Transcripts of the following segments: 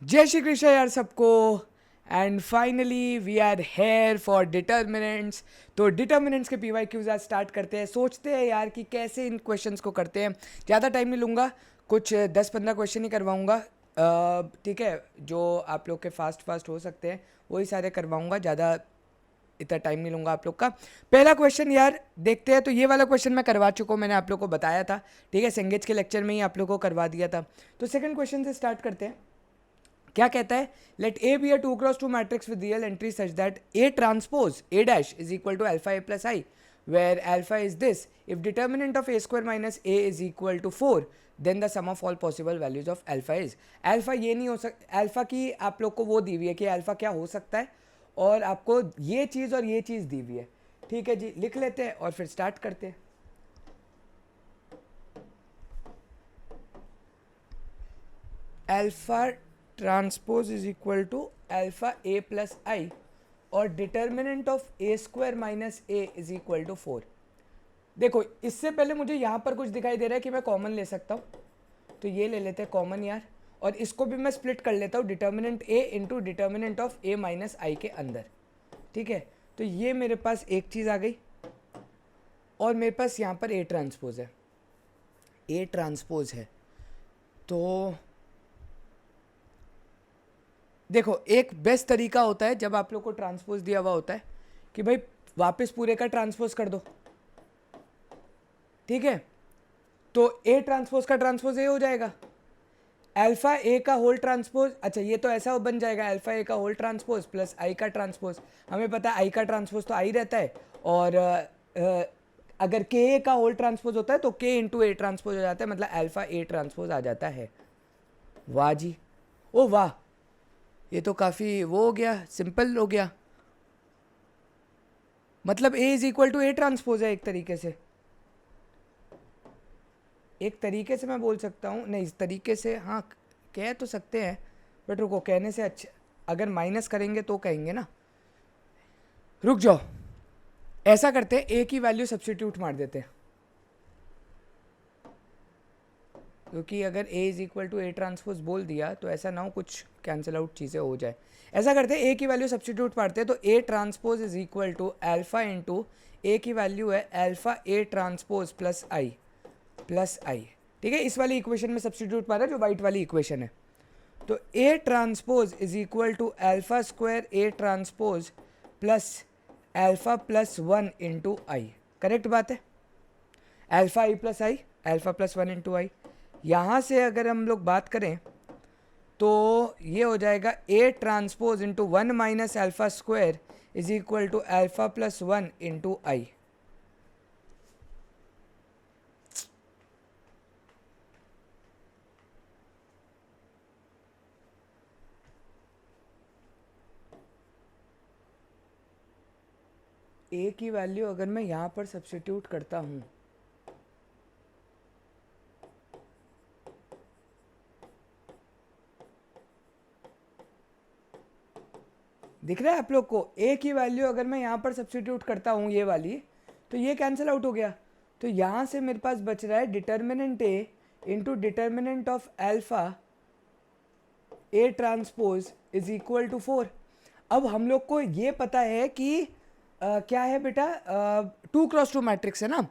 जय श्री कृष्ण यार सबको। And finally we are here for determinants. तो डिटर्मिनेंट्स के पी वाई क्यूज आज स्टार्ट करते हैं। सोचते हैं यार कि कैसे इन क्वेश्चंस को करते हैं। ज़्यादा टाइम नहीं लूँगा, कुछ 10-15 क्वेश्चन ही करवाऊँगा। ठीक है, जो आप लोग के फास्ट फास्ट हो सकते हैं वही सारे करवाऊँगा, ज़्यादा इतना टाइम नहीं लूँगा आप लोग का। पहला क्वेश्चन यार देखते हैं। तो ये वाला क्वेश्चन मैं करवा चुका हूँ, मैंने आप लोग को बताया था। ठीक है, सेंगेज के लेक्चर में ही आप लोग को करवा दिया था। तो सेकंड क्वेश्चन से स्टार्ट करते हैं। क्या कहता है? Let A be a 2x2 matrix with real entry such that A transpose A dash is equal to alpha A plus I, where alpha is this. If determinant of A square minus A is equal to 4, then the sum of all possible values of alpha is. Alpha ये नहीं हो सकता, alpha की आप लोग को वो दी हुई है कि अल्फा क्या हो सकता है, और आपको ये चीज़ और ये चीज़ दी हुई है। ठीक है जी, लिख लेते हैं और फिर स्टार्ट करते हैं। Alpha transpose is equal to alpha A plus I, और determinant of A square minus A is equal to 4। देखो, इससे पहले मुझे यहाँ पर कुछ दिखाई दे रहा है कि मैं कॉमन ले सकता हूँ, तो ये ले लेते हैं कॉमन यार। और इसको भी मैं स्प्लिट कर लेता हूँ, determinant A into determinant of A minus I के अंदर। ठीक है, तो ये मेरे पास एक चीज़ आ गई, और मेरे पास यहाँ पर ए ट्रांसपोज है। ए ट्रांसपोज है तो देखो, एक बेस्ट तरीका होता है जब आप लोग को ट्रांसपोज दिया हुआ होता है कि भाई वापस पूरे का ट्रांसपोज कर दो। ठीक है, तो ए ट्रांसपोज का ट्रांसपोज ए हो जाएगा, अल्फा ए का होल ट्रांसपोज। अच्छा, ये तो ऐसा बन जाएगा, अल्फा ए का होल ट्रांसपोज प्लस आई का ट्रांसपोज। हमें पता है आई का ट्रांसपोज तो आई रहता है, और अगर के ए का होल ट्रांसपोज होता है तो के इंटू ए ट्रांसपोज हो जाता है, मतलब अल्फा ए ट्रांसपोज आ जाता है। वाह जी, ओ वाह, ये तो काफ़ी वो हो गया, सिंपल हो गया। मतलब A is equal to A transpose है एक तरीके से। एक तरीके से मैं बोल सकता हूँ, नहीं इस तरीके से हाँ कह तो सकते हैं, बट रुको, कहने से अच्छा, अगर माइनस करेंगे तो कहेंगे ना। रुक जाओ, ऐसा करते हैं, ए की वैल्यू सब्स्टिट्यूट मार देते हैं, क्योंकि अगर A is equal to A transpose बोल दिया तो ऐसा ना हो कुछ कैंसिल आउट चीज़ें हो जाए। ऐसा करते हैं, ए की वैल्यू सब्स्टिट्यूट मारते हैं, तो A transpose is equal to alpha into A की वैल्यू है alpha A transpose plus I plus I. ठीक है, इस वाली इक्वेशन में सब्स्टिट्यूट मारा जो वाइट वाली इक्वेशन है। तो A transpose is equal to alpha square A transpose plus alpha plus 1 into I. Correct बात है, alpha I plus I, alpha plus 1 into I. यहाँ से अगर हम लोग बात करें तो ये हो जाएगा A transpose into 1 minus alpha square is equal to alpha plus 1 into I. A की वैल्यू अगर मैं यहाँ पर सब्स्टिट्यूट करता हूँ, दिख रहा है आप लोग को? ए की वैल्यू अगर मैं यहाँ पर सब्स्टिट्यूट करता हूँ ये वाली, तो ये कैंसिल आउट हो गया। तो यहाँ से मेरे पास बच रहा है determinant A into determinant of alpha A transpose is equal to 4। अब हम लोग को ये पता है कि क्या है बेटा, 2x2 मैट्रिक्स है ना।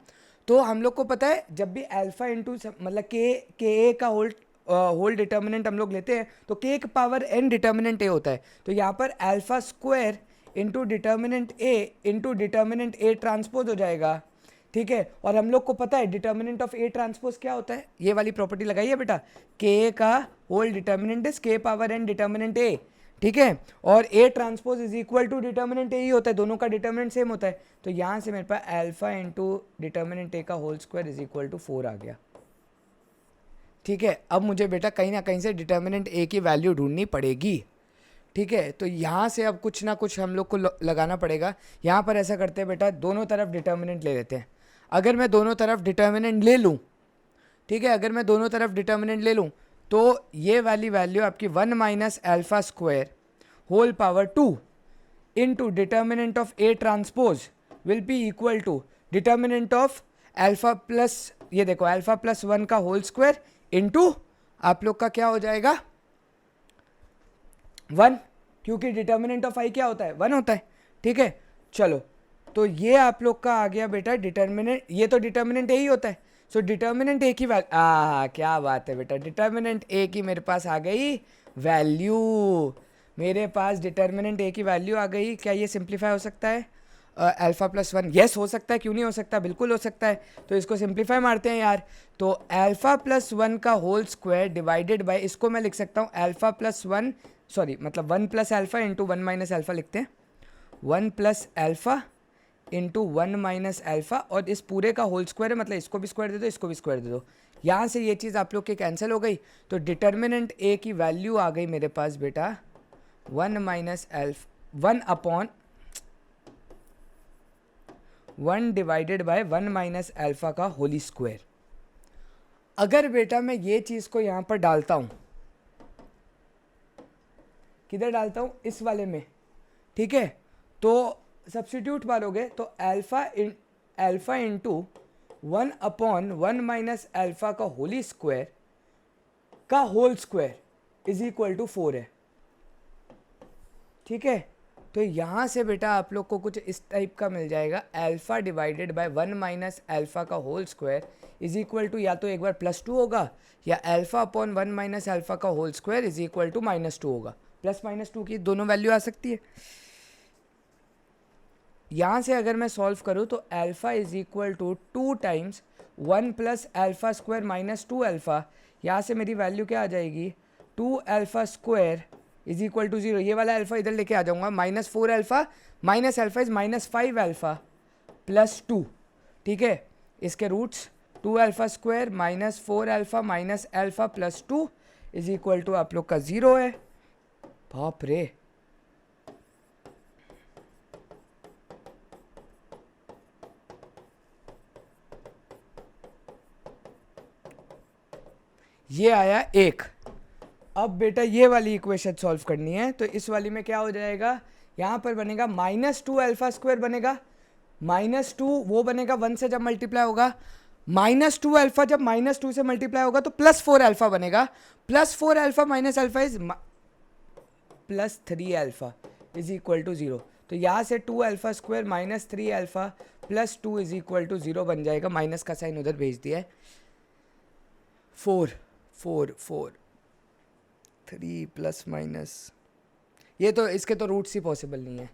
तो हम लोग को पता है जब भी अल्फा इंटू मतलब के ए का होल डिटर्मिनेंट हम लोग लेते हैं तो के की पावर एन डिटर्मिनेंट ए होता है। तो यहाँ पर alpha square into determinant A transpose हो जाएगा। ठीक है, और हम लोग को पता है डिटर्मिनेंट ऑफ ए ट्रांसपोज क्या होता है, ये वाली प्रॉपर्टी लगाइए बेटा, के का whole determinant is K power n determinant A. ठीक है, और A transpose is equal to determinant A ही होता है, दोनों का डिटर्मिनेंट सेम होता है। तो यहाँ से मेरे पास अल्फा इंटू डिटर्मिनेंट ए का whole square is equal to 4 आ गया। ठीक है, अब मुझे बेटा कहीं ना कहीं से डिटर्मिनेंट ए की वैल्यू ढूंढनी पड़ेगी। ठीक है, तो यहाँ से अब कुछ ना कुछ हम लोग को लगाना पड़ेगा। यहाँ पर ऐसा करते हैं बेटा, दोनों तरफ डिटर्मिनेंट ले लेते हैं। अगर मैं दोनों तरफ डिटर्मिनेंट ले लूँ, ठीक है, अगर मैं दोनों तरफ डिटर्मिनेंट ले लूँ तो ये वाली वैल्यू आपकी 1 minus alpha square whole power 2 into determinant of A transpose will be equal to determinant of alpha plus, ये देखो अल्फा प्लस 1 का होल स्क्वायर इंटू आप लोग का क्या हो जाएगा, 1, क्योंकि डिटर्मिनेंट ऑफ आई क्या होता है, 1 होता है। ठीक है, चलो, तो ये आप लोग का आ गया बेटा डिटर्मिनेंट, ये तो डिटर्मिनेंट ए ही होता है। सो डिटर्मिनेंट ए की वैल्यू, क्या बात है बेटा, डिटर्मिनेंट ए की मेरे पास आ गई वैल्यू, मेरे पास डिटर्मिनेंट ए की वैल्यू आ गई। क्या ये सिंप्लीफाई हो सकता है? अल्फा प्लस 1, यस हो सकता है, क्यों नहीं हो सकता, बिल्कुल हो सकता है। तो इसको सिंप्लीफाई मारते हैं यार। तो अल्फा प्लस 1 का होल स्क्वायर डिवाइडेड बाय, इसको मैं लिख सकता हूँ अल्फा प्लस 1, सॉरी मतलब 1 plus alpha into 1 minus alpha लिखते हैं, 1 plus alpha into 1 minus alpha, और इस पूरे का होल स्क्वायर है, मतलब इसको भी स्क्वायर दे दो, इसको भी स्क्वायर दे दो। यहाँ से ये चीज़ आप लोग की कैंसिल हो गई, तो डिटर्मिनेंट ए की वैल्यू आ गई मेरे पास बेटा 1 minus alpha 1 upon 1 divided by 1 minus alpha का होली स्क्वायर। अगर बेटा मैं ये चीज़ को यहाँ पर डालता हूँ, किधर डालता हूँ, इस वाले में, ठीक है, तो सब्स्टिट्यूट मारोगे तो alpha into 1 upon 1 minus alpha का होली स्क्वायर का whole square is equal to 4 है। ठीक है, तो यहाँ से बेटा आप लोग को कुछ इस टाइप का मिल जाएगा, alpha divided by 1 minus alpha का whole square is equal to, या तो एक बार +2 होगा, या अल्फा अपॉन 1 माइनस अल्फा का whole square is equal to -2 होगा। प्लस -2 की दोनों वैल्यू आ सकती है। यहाँ से अगर मैं सॉल्व करूँ तो alpha is equal to 2 times 1 plus alpha square minus 2 alpha, यहाँ से मेरी वैल्यू क्या आ जाएगी, 2 alpha square is equal to 0, ये वाला अल्फा इधर लेके आ जाऊँगा, -4 alpha minus alpha is -5 alpha plus 2। ठीक है, इसके roots 2 alpha square -4 alpha minus alpha plus 2 is equal to आप लोग का 0 है। बाप रे, ये आया 1। अब बेटा ये वाली इक्वेशन सॉल्व करनी है, तो इस वाली में क्या हो जाएगा, यहाँ पर बनेगा -2 अल्फा स्क्वायर बनेगा, -2 वो बनेगा 1 से जब मल्टीप्लाई होगा, -2 अल्फा जब -2 से मल्टीप्लाई होगा तो +4 अल्फा बनेगा, +4 alpha minus alpha is +3 alpha is equal to 0। तो यहाँ से 2 alpha square -3 alpha plus 2 is equal to 0 बन जाएगा, माइनस का साइन उधर भेज दिया है, 4 4 4 3 प्लस माइनस, ये तो इसके तो रूट्स ही पॉसिबल नहीं है।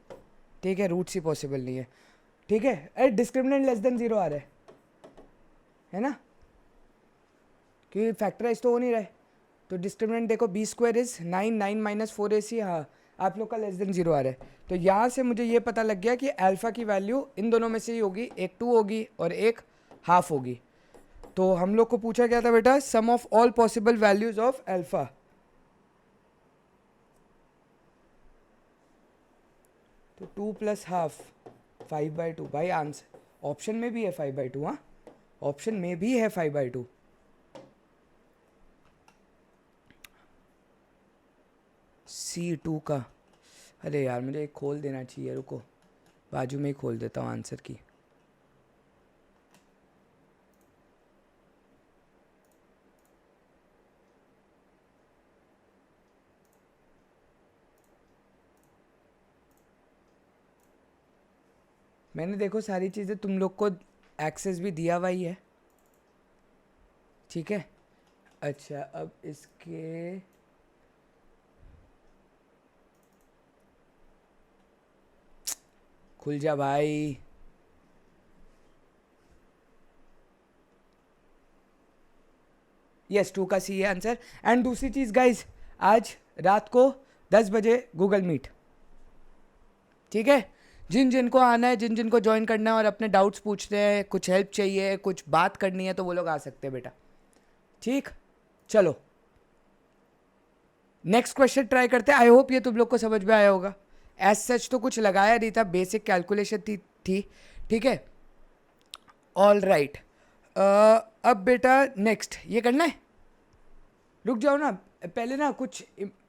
ठीक है, रूट्स ही पॉसिबल नहीं है। ठीक है, अरे डिस्क्रिमिनेंट लेस देन 0 आ रहा है ना, क्योंकि फैक्टराइज तो हो नहीं रहा है, तो डिस्क्रिमिनेंट देखो B square is 9 9 minus 4ac, हाँ आप लोग का लेस देन 0 आ रहा है। तो यहाँ से मुझे ये पता लग गया कि अल्फा की वैल्यू इन दोनों में से ही होगी, एक 2 होगी और एक हाफ होगी। तो हम लोग को पूछा गया था बेटा sum of all possible values of alpha, तो 2 प्लस हाफ 5/2, भाई आंसर ऑप्शन में भी है 5/2, हाँ ऑप्शन में भी है 5/2। C2 का, अरे यार मुझे एक खोल देना चाहिए, रुको बाजू में ही खोल देता हूँ आंसर की। मैंने देखो सारी चीज़ें तुम लोग को एक्सेस भी दिया हुआ ही है। ठीक है, अच्छा अब इसके खुल जा भाई, यस 2 का सी है आंसर। एंड दूसरी चीज़ गाइज, आज रात को 10 बजे गूगल मीट, ठीक है, जिन जिन को आना है, जिन जिन को ज्वाइन करना है और अपने डाउट्स पूछते हैं, कुछ हेल्प चाहिए, कुछ बात करनी है, तो वो लोग आ सकते हैं बेटा। ठीक, चलो नेक्स्ट क्वेश्चन ट्राई करते हैं। आई होप ये तुम लोग को समझ में आया होगा। एज सच तो कुछ लगाया नहीं था, बेसिक कैलकुलेशन थी। ठीक है, ऑल राइट। अब बेटा नेक्स्ट ये करना है, रुक जाओ ना, पहले ना कुछ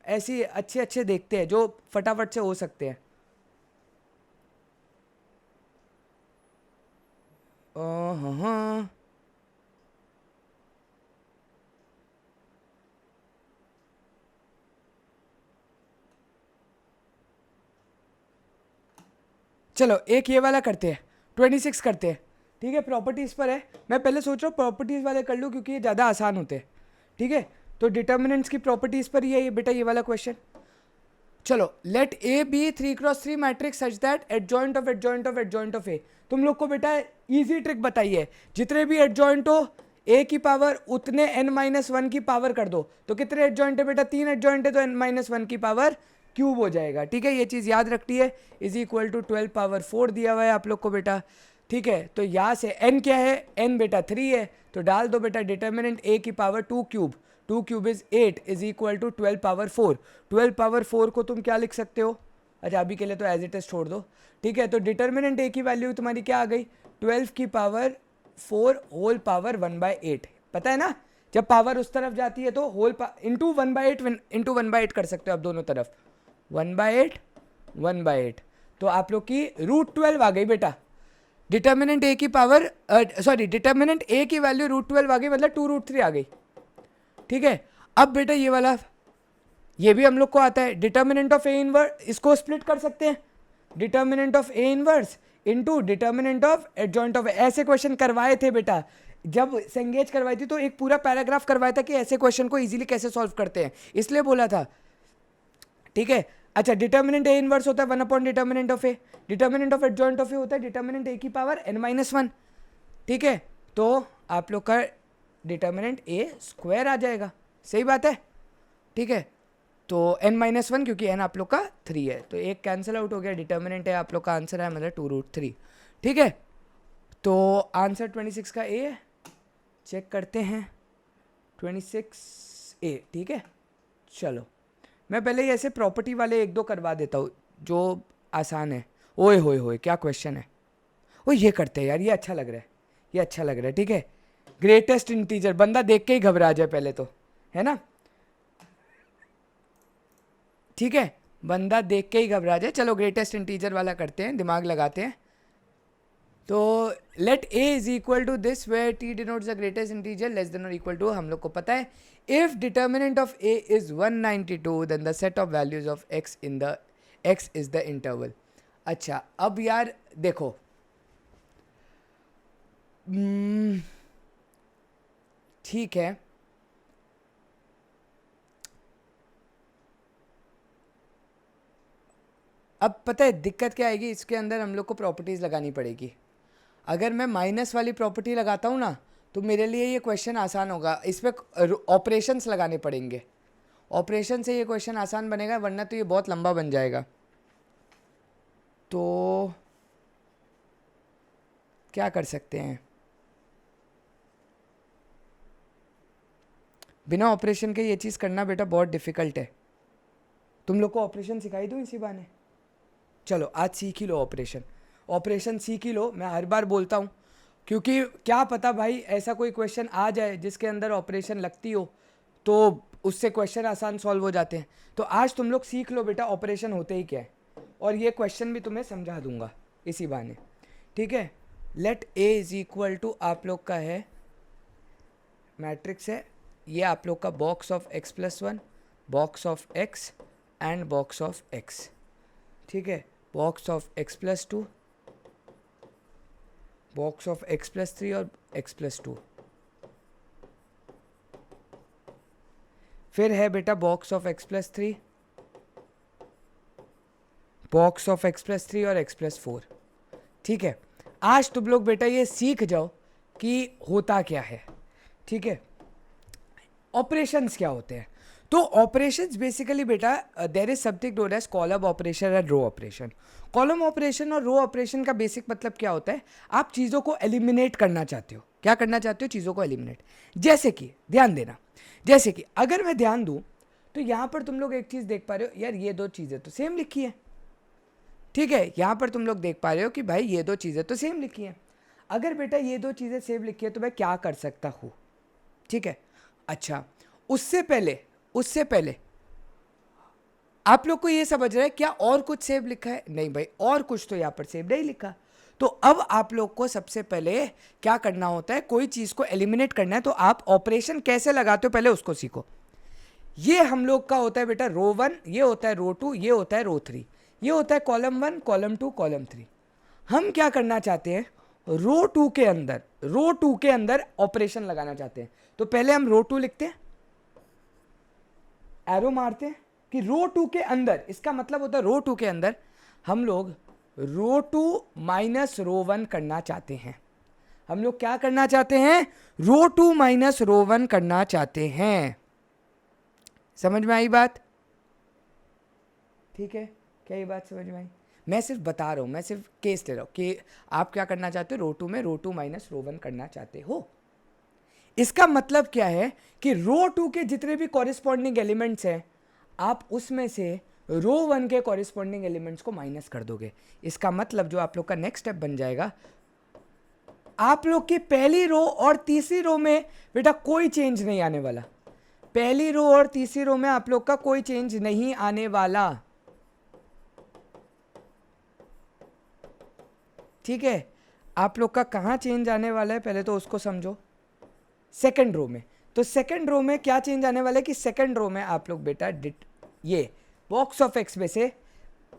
ऐसी अच्छे अच्छे देखते हैं जो फटाफट से हो सकते हैं। हाँ, चलो एक ये वाला करते हैं, 26 करते हैं, ठीक है। प्रॉपर्टीज़ पर है, मैं पहले सोच रहा हूँ प्रॉपर्टीज़ वाले कर लूँ क्योंकि ये ज़्यादा आसान होते हैं, ठीक है। तो डिटर्मिनेंट्स की प्रॉपर्टीज़ पर ही है ये बेटा ये वाला क्वेश्चन। चलो let A be 3x3 matrix such that adjoint of adjoint of adjoint of A. तुम लोग को बेटा इजी ट्रिक बताइए, जितने भी एडजॉइंट हो ए की पावर उतने n-1 की पावर कर दो। तो कितने एडजॉइंट है बेटा, 3 एडजॉइंट है तो n-1 की पावर क्यूब हो जाएगा, ठीक है। ये चीज़ याद रखती है। इज इक्वल टू 12 पावर 4 दिया हुआ है आप लोग को बेटा, ठीक है। तो यहाँ से n क्या है, n बेटा 3 है, तो डाल दो बेटा डिटर्मिनेंट a की power 2 cube, 2 cube is 8 is equal to 12 power 4। 12 power 4 को तुम क्या लिख सकते हो, अच्छा अभी के लिए तो एज इट इज छोड़ दो, ठीक है। तो डिटर्मिनेंट a की वैल्यू तुम्हारी क्या आ गई, 12 की पावर 4 होल पावर 1/8। पता है ना, जब पावर उस तरफ जाती है तो होल इंटू 1/8 इंटू 1/8 कर सकते हो आप दोनों तरफ, 1/8 1/8। तो आप लोग की √12 आ गई बेटा। डिटर्मिनेंट ए की पावर सॉरी डिटर्मिनेंट ए की वैल्यू √12 आ गई, मतलब 2√3 आ गई, ठीक है। अब बेटा ये वाला ये भी हम लोग को आता है, डिटर्मिनेंट ऑफ ए इनवर्स, इसको स्प्लिट कर सकते हैं, determinant of A inverse into determinant of adjoint of. ऐसे क्वेश्चन करवाए थे बेटा, जब सेंगेज करवाई थी तो एक पूरा पैराग्राफ करवाया था कि ऐसे क्वेश्चन को इजीली कैसे सॉल्व करते हैं, इसलिए बोला था, ठीक है। अच्छा डिटर्मिनेंट ए इनवर्स होता है 1 upon determinant of A, determinant of adjoint of A होता है डिटर्मिनेंट ए की पावर n-1, ठीक है। तो आप लोग का डिटर्मिनेंट ए स्क्वायर आ जाएगा, सही बात है, ठीक है। तो n-1 क्योंकि n आप लोग का 3 है, तो एक कैंसिल आउट हो गया, डिटर्मिनेंट है आप लोग का आंसर है मतलब 2√3, ठीक है। तो आंसर 26 का ए है, चेक करते हैं 26 ए, ठीक है। चलो मैं पहले ही ऐसे प्रॉपर्टी वाले एक दो करवा देता हूँ जो आसान है। ओए होए होए क्या क्वेश्चन है, ओ ये करते हैं यार, ये अच्छा लग रहा है, ये अच्छा लग रहा है, ठीक है। ग्रेटेस्ट इंटीजर, बंदा देख के ही घबरा जाए पहले तो, है ना, ठीक है, बंदा देख के ही घबरा जाए। चलो ग्रेटेस्ट इंटीजर वाला करते हैं, दिमाग लगाते हैं। तो लेट a is equal to this where t denotes the greatest integer less than और इक्वल टू, हम लोग को पता है if determinant of a is 192 then the set of values of x in the x is the interval. अच्छा अब यार देखो, ठीक है, अब पता है दिक्कत क्या आएगी, इसके अंदर हम लोग को प्रॉपर्टीज़ लगानी पड़ेगी। अगर मैं माइनस वाली प्रॉपर्टी लगाता हूँ ना तो मेरे लिए ये क्वेश्चन आसान होगा, इस पर ऑपरेशंस लगाने पड़ेंगे, ऑपरेशन से ये क्वेश्चन आसान बनेगा, वरना तो ये बहुत लंबा बन जाएगा। तो क्या कर सकते हैं, बिना ऑपरेशन के ये चीज़ करना बेटा बहुत डिफ़िकल्ट है। तुम लोग को ऑपरेशन सिखाई दूँ इसी बहाने, चलो आज सीख ही लो ऑपरेशन, ऑपरेशन सीख ही लो। मैं हर बार बोलता हूँ क्योंकि क्या पता भाई ऐसा कोई क्वेश्चन आ जाए जिसके अंदर ऑपरेशन लगती हो, तो उससे क्वेश्चन आसान सॉल्व हो जाते हैं। तो आज तुम लोग सीख लो बेटा ऑपरेशन होते ही क्या है, और ये क्वेश्चन भी तुम्हें समझा दूंगा इसी बहाने, ठीक है। Let A is equal to आप लोग का है मैट्रिक्स है, ये आप लोग का box of x+1, box of x and box of x, ठीक है। Box of x+2, box of x+3 और x+2, फिर है बेटा box of x+3, box of x+3 और x+4, ठीक है। आज तुम लोग बेटा ये सीख जाओ कि होता क्या है, ठीक है, ऑपरेशंस क्या होते हैं। तो ऑपरेशंस बेसिकली बेटा there is something known as column operation and row operation. Column operation और रो ऑपरेशन का बेसिक मतलब क्या होता है, आप चीज़ों को एलिमिनेट करना चाहते हो, क्या करना चाहते हो, चीज़ों को एलिमिनेट। जैसे कि ध्यान देना, जैसे कि अगर मैं ध्यान दूँ तो यहाँ पर तुम लोग एक चीज़ देख पा रहे हो, यार ये दो चीज़ें तो सेम लिखी है, ठीक है। यहाँ पर तुम लोग देख पा रहे हो कि भाई ये दो चीज़ें तो सेम लिखी हैं। अगर बेटा ये दो चीज़ें सेम लिखी है तो मैं क्या कर सकता हूँ, ठीक है। अच्छा उससे पहले आप लोग को ये समझ रहा है क्या और कुछ सेव लिखा है, नहीं भाई और कुछ तो यहाँ पर सेव नहीं लिखा। तो अब आप लोग को सबसे पहले क्या करना होता है, कोई चीज़ को एलिमिनेट करना है तो आप ऑपरेशन कैसे लगाते हो पहले उसको सीखो। ये हम लोग का होता है बेटा रो 1, ये होता है रो 2, ये होता है रो 3, ये होता है कॉलम 1 कॉलम 2 कॉलम 3। हम क्या करना चाहते हैं, रो टू के अंदर ऑपरेशन लगाना चाहते हैं। तो पहले हम रो टू लिखते हैं, एरो मारते हैं कि रो टू के अंदर, इसका मतलब होता है रो टू के अंदर हम लोग रो टू माइनस रो वन करना चाहते हैं। हम लोग क्या करना चाहते हैं, रो टू माइनस रो वन करना चाहते हैं। समझ में आई बात? ठीक है, क्या ये बात समझ में आई? मैं सिर्फ बता रहा हूं, मैं सिर्फ केस ले रहा हूं कि आप क्या करना चाहते हो, रो टू में रो टू माइनस रो वन करना चाहते हो। इसका मतलब क्या है कि रो टू के जितने भी कॉरिस्पॉन्डिंग एलिमेंट्स हैं, आप उसमें से रो वन के कॉरिस्पॉन्डिंग एलिमेंट्स को माइनस कर दोगे। इसका मतलब जो आप लोग का नेक्स्ट स्टेप बन जाएगा, आप लोग की पहली रो और तीसरी रो में बेटा कोई चेंज नहीं आने वाला। पहली रो और तीसरी रो में आप लोग का कोई चेंज नहीं आने वाला। ठीक है, आप लोग का कहां चेंज आने वाला है पहले तो उसको समझो। सेकंड रो में, तो सेकंड रो में क्या चेंज आने वाला है कि सेकंड रो में आप लोग बेटा ये बॉक्स ऑफ एक्स में से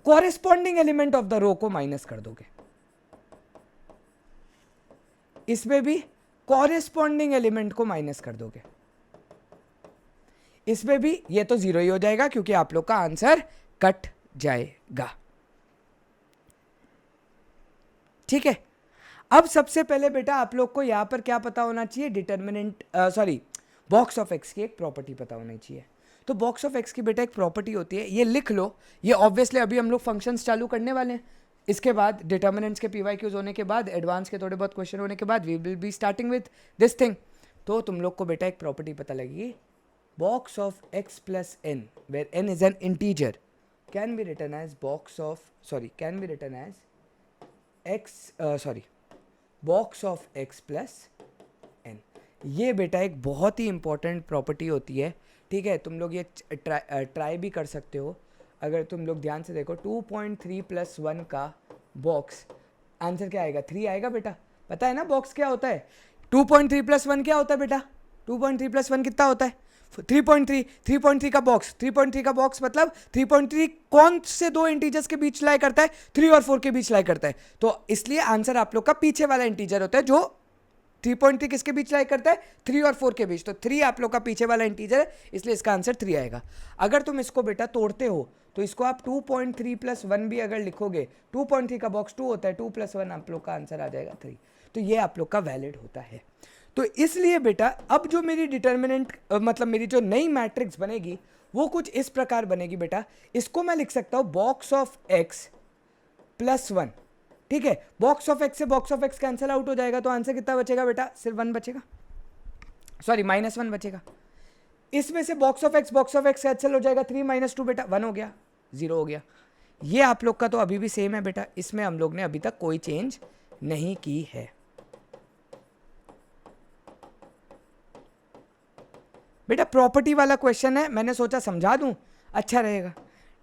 corresponding element of the row को माइनस कर दोगे। इसमें भी कॉरेस्पॉन्डिंग एलिमेंट को माइनस कर दोगे। इसमें भी ये तो जीरो ही हो जाएगा क्योंकि आप लोग का आंसर कट जाएगा। ठीक है, अब सबसे पहले बेटा आप लोग को यहां पर क्या पता होना चाहिए, डिटर्मिनेंट बॉक्स ऑफ एक्स की एक प्रॉपर्टी पता होनी चाहिए। तो बॉक्स ऑफ एक्स की बेटा एक प्रॉपर्टी होती है, ये लिख लो। ये ऑब्वियसली अभी हम लोग फंक्शंस चालू करने वाले हैं, इसके बाद डिटर्मिनेंट्स के पीवाई क्यूज होने के बाद, एडवांस के थोड़े बहुत क्वेश्चन होने के बाद we will be starting with this thing. तो तुम लोग को बेटा एक प्रॉपर्टी पता लगेगी, box of X plus N where N is an integer can be written as box of X plus N. ये बेटा एक बहुत ही इंपॉर्टेंट प्रॉपर्टी होती है। ठीक है, तुम लोग ये ट्राई भी कर सकते हो। अगर तुम लोग ध्यान से देखो 2.3 प्लस 1 का बॉक्स, आंसर क्या आएगा, 3 आएगा बेटा। पता है ना बॉक्स क्या होता है, 2.3 प्लस 1 क्या होता है बेटा, 2.3 प्लस 1 कितना होता है, 3.3। 3.3 का बॉक्स, 3.3 का बॉक्स मतलब 3.3 कौन से दो इंटीजर्स के बीच लाई करता है, 3 और 4 के बीच लाई करता है। तो इसलिए आंसर आप लोग का पीछे वाला इंटीजर होता है, जो 3.3 किसके बीच लाई करता है, 3 और 4 के बीच। तो 3 आप लोग का पीछे वाला इंटीजर है, इसलिए इसका आंसर 3 आएगा। अगर तुम इसको बेटा तोड़ते हो तो इसको आप 2.3 प्लस 1 भी अगर लिखोगे, 2.3 का बॉक्स 2 होता है, 2 प्लस 1 आप लोग का आंसर आ जाएगा 3। तो ये आप लोग का वैलिड होता है। तो इसलिए बेटा अब जो मेरी डिटर्मिनेंट मतलब मेरी जो नई मैट्रिक्स बनेगी वो कुछ इस प्रकार बनेगी बेटा। इसको मैं लिख सकता हूं बॉक्स ऑफ एक्स प्लस 1। ठीक है, बॉक्स ऑफ एक्स से box of x cancel out हो जाएगा, तो आंसर कितना बचेगा बेटा, सिर्फ 1 बचेगा, सॉरी -1 बचेगा। इसमें से बॉक्स ऑफ एक्स कैंसिल हो जाएगा, 3 - 2 बेटा 1 हो गया, 0 हो गया। ये आप लोग का तो अभी भी सेम है बेटा, इसमें हम लोग ने अभी तक कोई चेंज नहीं की है। बेटा प्रॉपर्टी वाला क्वेश्चन है, मैंने सोचा समझा दूं, अच्छा रहेगा।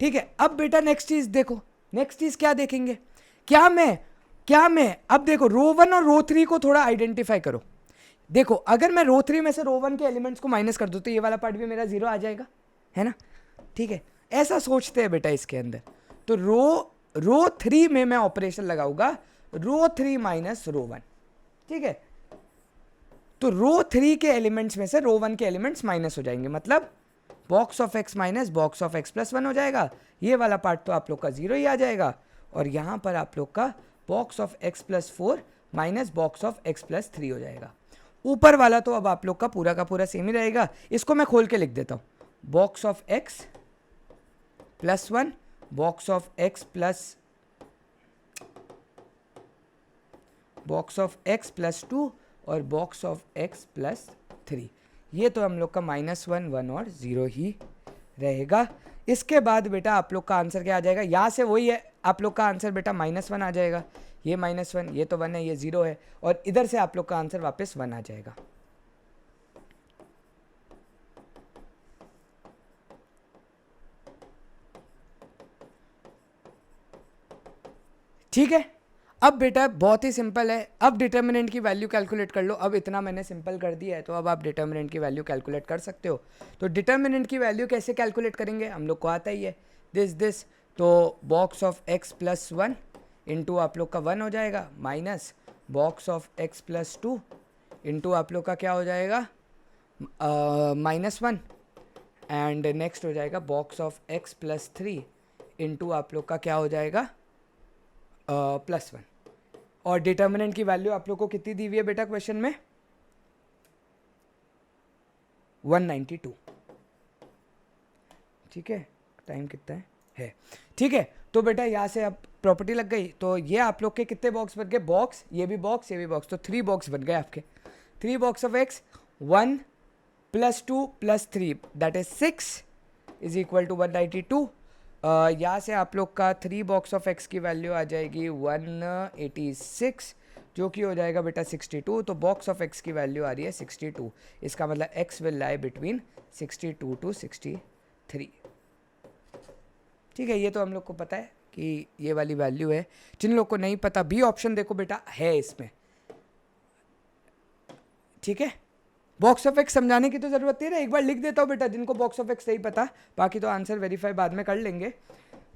ठीक है, अब बेटा नेक्स्ट चीज देखो, नेक्स्ट चीज क्या देखेंगे, क्या मैं अब देखो रो 1 और रो 3 को थोड़ा आइडेंटिफाई करो। देखो अगर मैं रो 3 में से रो 1 के एलिमेंट्स को माइनस कर दूं तो ये वाला पार्ट भी मेरा 0 आ जाएगा, है ना। ठीक है, ऐसा सोचते हैं बेटा इसके अंदर। तो रो 3 में मैं ऑपरेशन लगाऊंगा रो 3 माइनस रो 1। ठीक है, तो रो 3 के एलिमेंट्स में से रो 1 के एलिमेंट्स माइनस हो जाएंगे, मतलब box of x minus box of X plus 1 हो जाएगा। ये वाला पार्ट तो आप लोग का 0 ही आ जाएगा, और यहां पर आप लोग का box of X plus 4 minus box of X plus 3 हो जाएगा। ऊपर वाला तो अब आप लोग का पूरा सेम ही रहेगा। इसको मैं खोल के लिख देता हूं, box of X plus 1 box of X plus 2 और बॉक्स ऑफ एक्स प्लस 3। ये तो हम लोग का -1, 1 और 0 ही रहेगा। इसके बाद बेटा आप लोग का आंसर क्या आ जाएगा, यहाँ से वही है, आप लोग का आंसर बेटा -1 आ जाएगा। ये -1, ये तो 1 है, ये 0 है, और इधर से आप लोग का आंसर वापस 1 आ जाएगा। ठीक है, अब बेटा बहुत ही सिंपल है, अब डिटर्मिनेंट की वैल्यू कैलकुलेट कर लो। अब इतना मैंने सिंपल कर दिया है, तो अब आप डिटर्मिनेंट की वैल्यू कैलकुलेट कर सकते हो। तो डिटर्मिनेंट की वैल्यू कैसे कैलकुलेट करेंगे, हम लोग को आता ही है, दिस। तो box of X plus 1 into आप लोग का 1 हो जाएगा minus box of x plus 2 into आप लोग का क्या हो जाएगा -1 एंड नेक्स्ट हो जाएगा box of x plus 3 into आप लोग का क्या हो जाएगा +1। और डिटर्मिनेंट की वैल्यू आप लोग को कितनी दी हुई है बेटा क्वेश्चन में 192। ठीक है, टाइम कितना है ठीक है। तो बेटा यहाँ से अब प्रॉपर्टी लग गई, तो ये आप लोग के कितने बॉक्स बन गए, बॉक्स, ये भी बॉक्स, ये भी बॉक्स, तो 3 बॉक्स बन गए आपके। 3 box of x 1 + 2 + 3 that is 6 is equal to 192। यहाँ से आप लोग का 3 बॉक्स ऑफ x की वैल्यू आ जाएगी 186 जो कि हो जाएगा बेटा 62। तो बॉक्स ऑफ x की वैल्यू आ रही है 62। इसका मतलब x will lie between 62 to 63। ठीक है, ये तो हम लोग को पता है कि ये वाली वैल्यू है। जिन लोग को नहीं पता बी ऑप्शन देखो बेटा है इसमें। ठीक है, बॉक्स ऑफ एक्स समझाने की तो जरूरत नहीं है, एक बार लिख देता हूँ बेटा जिनको बॉक्स ऑफ एक्स नहीं पता, बाकी तो आंसर वेरीफाई बाद में कर लेंगे।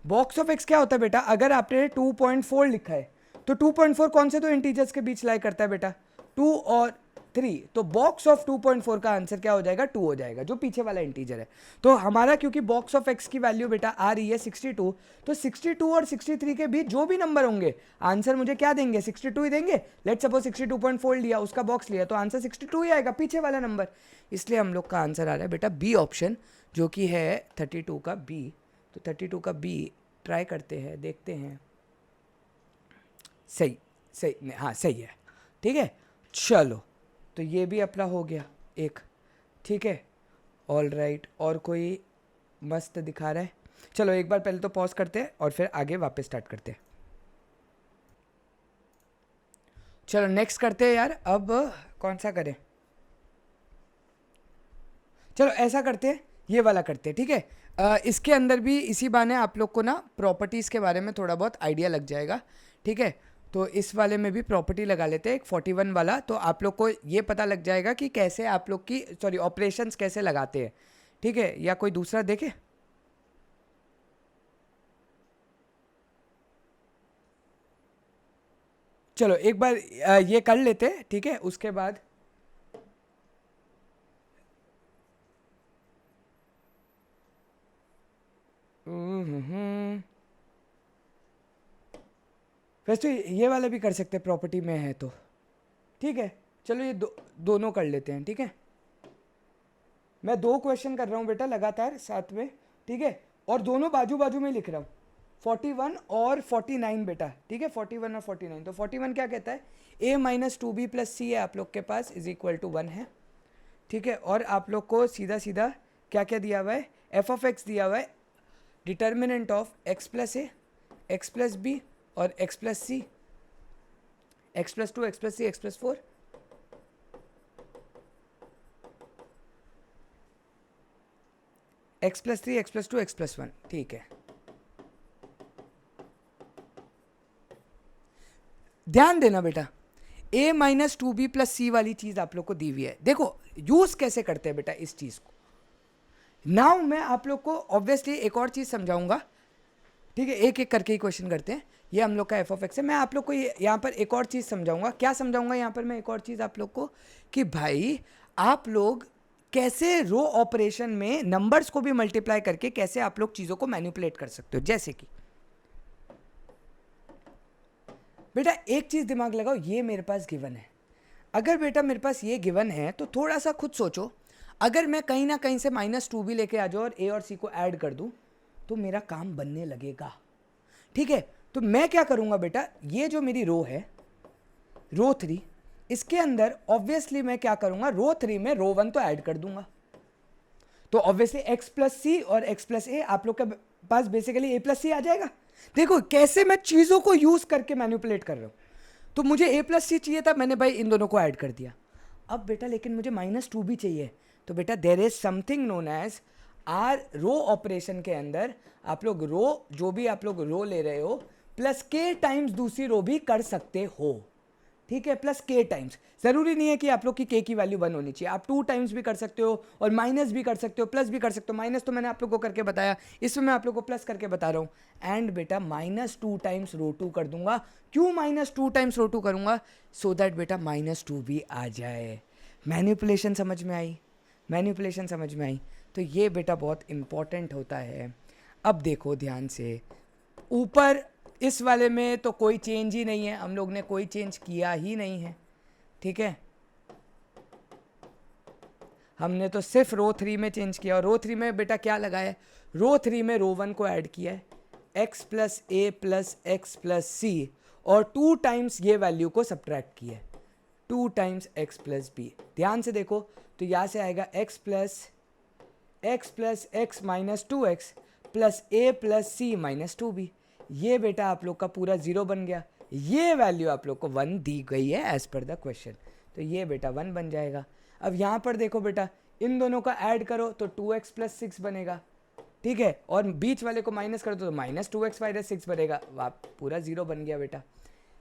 बॉक्स ऑफ एक्स क्या होता है बेटा, अगर आपने 2.4 लिखा है तो 2.4 कौन से दो इंटीजर्स के बीच लाई करता है बेटा 2 और 3, तो बॉक्स ऑफ 2.4 का आंसर क्या हो जाएगा 2 हो जाएगा, जो पीछे वाला इंटीजर है। तो हमारा क्योंकि बॉक्स ऑफ एक्स की वैल्यू बेटा आ रही है 62, तो 62 और 63 के बीच जो भी नंबर होंगे आंसर मुझे क्या देंगे 62 ही देंगे। लेट्स सपोज 62.4 लिया, उसका बॉक्स लिया, तो आंसर 62 ही आएगा, पीछे वाला नंबर। इसलिए हम लोग का आंसर आ रहा है बेटा बी ऑप्शन, जो कि है 32 का बी। तो 32 का बी ट्राई करते हैं, देखते हैं। सही हाँ सही है। ठीक है, चलो तो ये भी अपना हो गया एक। ठीक है, ऑल राइट। और कोई मस्त दिखा रहा है? चलो एक बार पहले तो पॉज करते हैं और फिर आगे वापस स्टार्ट करते हैं। चलो नेक्स्ट करते हैं यार। अब कौन सा करें? चलो ऐसा करते हैं, ये वाला करते हैं। ठीक है, इसके अंदर भी इसी बहाने आप लोग को ना प्रॉपर्टीज़ के बारे में थोड़ा बहुत आइडिया लग जाएगा। ठीक है, तो इस वाले में भी प्रॉपर्टी लगा लेते हैं एक 41 वाला, तो आप लोग को ये पता लग जाएगा कि कैसे आप लोग की ऑपरेशंस कैसे लगाते हैं। ठीक है, या कोई दूसरा देखे? चलो एक बार ये कर लेते हैं। ठीक है, उसके बाद वैसे ये वाला भी कर सकते हैं, प्रॉपर्टी में है तो। ठीक है, चलो ये दोनों कर लेते हैं। ठीक है, मैं 2 क्वेश्चन कर रहा हूँ बेटा लगातार साथ में। ठीक है, और दोनों बाजू बाजू में लिख रहा हूँ, 41 और 49 बेटा। ठीक है, 41 और 49। तो 41 क्या कहता है, a - 2b + c है आप लोग के पास इज इक्वल टू 1 है। ठीक है, और आप लोग को सीधा सीधा क्या क्या दिया हुआ है, f ऑफ x दिया हुआ है, determinant of x + a, x + b और x + c, x + 2, x + 3, x + 4। x + 3, x + 2, x + 1। ठीक है, ध्यान देना बेटा, a - 2b + c वाली चीज आप लोग को दी हुई है। देखो यूज कैसे करते हैं बेटा इस चीज को। नाउ मैं आप लोग को ऑब्वियसली एक और चीज समझाऊंगा। ठीक है, एक एक करके ही क्वेश्चन करते हैं। ये हम लोग का f ऑफ x है। मैं आप लोग को यहाँ पर एक और चीज़ समझाऊंगा। क्या समझाऊंगा यहाँ पर मैं एक और चीज़ आप लोग को, कि भाई आप लोग कैसे रो ऑपरेशन में नंबर्स को भी मल्टीप्लाई करके कैसे आप लोग चीज़ों को मैनिपुलेट कर सकते हो। जैसे कि बेटा एक चीज़ दिमाग लगाओ, ये मेरे पास गिवन है। अगर बेटा मेरे पास ये गिवन है तो थोड़ा सा खुद सोचो, अगर मैं कहीं ना कहीं से -2b लेके आ जाऊँ और a और c को ऐड कर दूँ तो मेरा काम बनने लगेगा। ठीक है, तो मैं क्या करूंगा बेटा, ये जो मेरी रो है रो 3, इसके अंदर ऑब्वियसली मैं क्या करूंगा, रो 3 में रो 1 तो ऐड कर दूंगा। तो ऑब्वियसली x + c और x + a आप लोग के पास बेसिकली a + c आ जाएगा। देखो कैसे मैं चीजों को यूज करके मैनिपुलेट कर रहा हूं। तो मुझे a + c चाहिए था, मैंने भाई इन दोनों को ऐड कर दिया। अब बेटा लेकिन मुझे -2b चाहिए, तो बेटा there is something known as R row operation के अंदर आप लोग रो, जो भी आप लोग रो ले रहे हो, +k टाइम्स दूसरी रो भी कर सकते हो। ठीक है, प्लस के टाइम्स। ज़रूरी नहीं है कि आप लोग की के की वैल्यू 1 होनी चाहिए, आप 2 टाइम्स भी कर सकते हो और माइनस भी कर सकते हो, प्लस भी कर सकते हो। माइनस तो मैंने आप लोग को करके बताया, इसमें मैं आप लोग को प्लस करके बता रहा हूँ। एंड बेटा -2 टाइम्स रो टू कर दूंगा। क्यों -2 टाइम्स रो टू करूँगा? सो दैट बेटा -2 भी आ जाए। मैनिपुलेशन समझ में आई? मैनिपुलेशन समझ में आई? तो ये बेटा बहुत इंपॉर्टेंट होता है। अब देखो ध्यान से, ऊपर इस वाले में तो कोई चेंज ही नहीं है, हम लोग ने कोई चेंज किया ही नहीं है, ठीक है। हमने तो सिर्फ रो 3 में चेंज किया, और रो 3 में बेटा क्या लगा है? रो 3 में रो 1 को ऐड किया है, x plus A plus x plus सी, और 2 टाइम्स ये वैल्यू को सब्ट्रैक्ट किया है, 2 टाइम्स x प्लस बी। ध्यान से देखो, तो यहाँ से आएगा x plus x minus 2x plus A plus C minus 2b। ये बेटा आप लोग का पूरा 0 बन गया। ये वैल्यू आप लोग को 1 दी गई है एज पर द क्वेश्चन, तो ये बेटा 1 बन जाएगा। अब यहाँ पर देखो बेटा, इन दोनों का ऐड करो तो 2x प्लस 6 बनेगा, ठीक है, और बीच वाले को माइनस कर दो तो -2x माइनस 6 बनेगा, वाह पूरा 0 बन गया बेटा।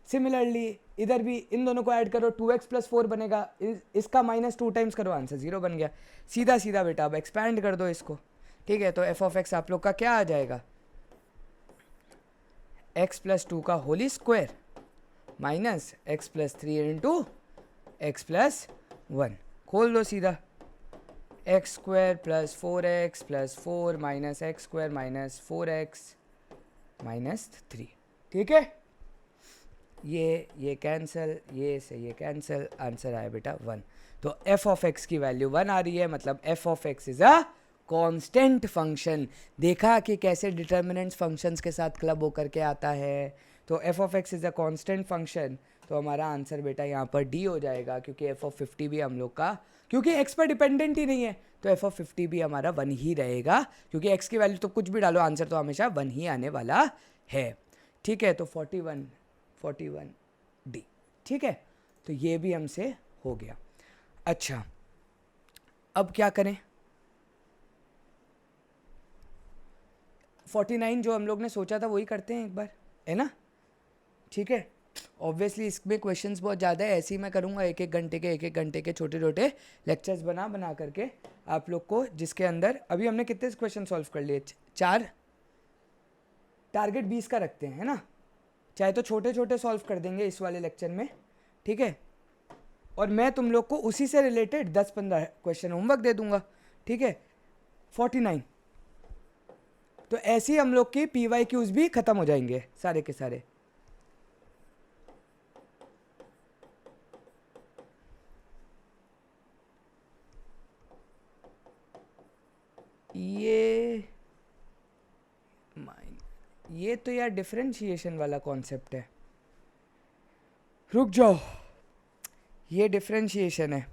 सिमिलरली इधर भी इन दोनों को ऐड करो, 2x प्लस 4 बनेगा, इसका -2 टाइम्स करो, आंसर 0 बन गया। सीधा सीधा बेटा अब एक्सपैंड कर दो इसको, ठीक है, तो f ऑफ x आप लोग का क्या आ जाएगा? x प्लस 2 का whole square minus x plus 3 into x plus 1। खोल दो सीधा, x square plus 4x plus 4 minus x square minus 4x minus 3, ठीक है। ये कैंसिल, ये से ये कैंसिल, आंसर आया बेटा 1। तो f ऑफ x की वैल्यू 1 आ रही है, मतलब f of x is a constant function. देखा कि कैसे डिटर्मिनेंट्स फंक्शंस के साथ क्लब होकर के आता है। तो f of x is a constant function, तो हमारा आंसर बेटा यहाँ पर D हो जाएगा, क्योंकि f ऑफ 50 भी हम लोग का, क्योंकि x पर डिपेंडेंट ही नहीं है, तो f ऑफ 50 भी हमारा 1 ही रहेगा, क्योंकि x की वैल्यू तो कुछ भी डालो, आंसर तो हमेशा 1 ही आने वाला है, ठीक है। तो 41 D, ठीक है, तो ये भी हमसे हो गया। अच्छा, अब क्या करें? 49 जो हम लोग ने सोचा था वही करते हैं एक बार, है ना, ठीक है। ऑब्वियसली इसमें क्वेश्चंस बहुत ज़्यादा है, ऐसे ही मैं करूँगा एक एक घंटे के छोटे छोटे लेक्चर्स बना करके आप लोग को, जिसके अंदर अभी हमने कितने क्वेश्चन सॉल्व कर लिए? 4। टारगेट 20 का रखते हैं, है ना, चाहे तो छोटे छोटे सॉल्व कर देंगे इस वाले लेक्चर में, ठीक है, और मैं तुम लोग को उसी से रिलेटेड 10-15 क्वेश्चन होमवर्क दे दूंगा, ठीक है। 49, तो ऐसे ही हम लोग की PYQs भी खत्म हो जाएंगे सारे के सारे। ये तो यार डिफरेंशिएशन वाला कॉन्सेप्ट है, रुक जाओ, ये डिफरेंशिएशन है,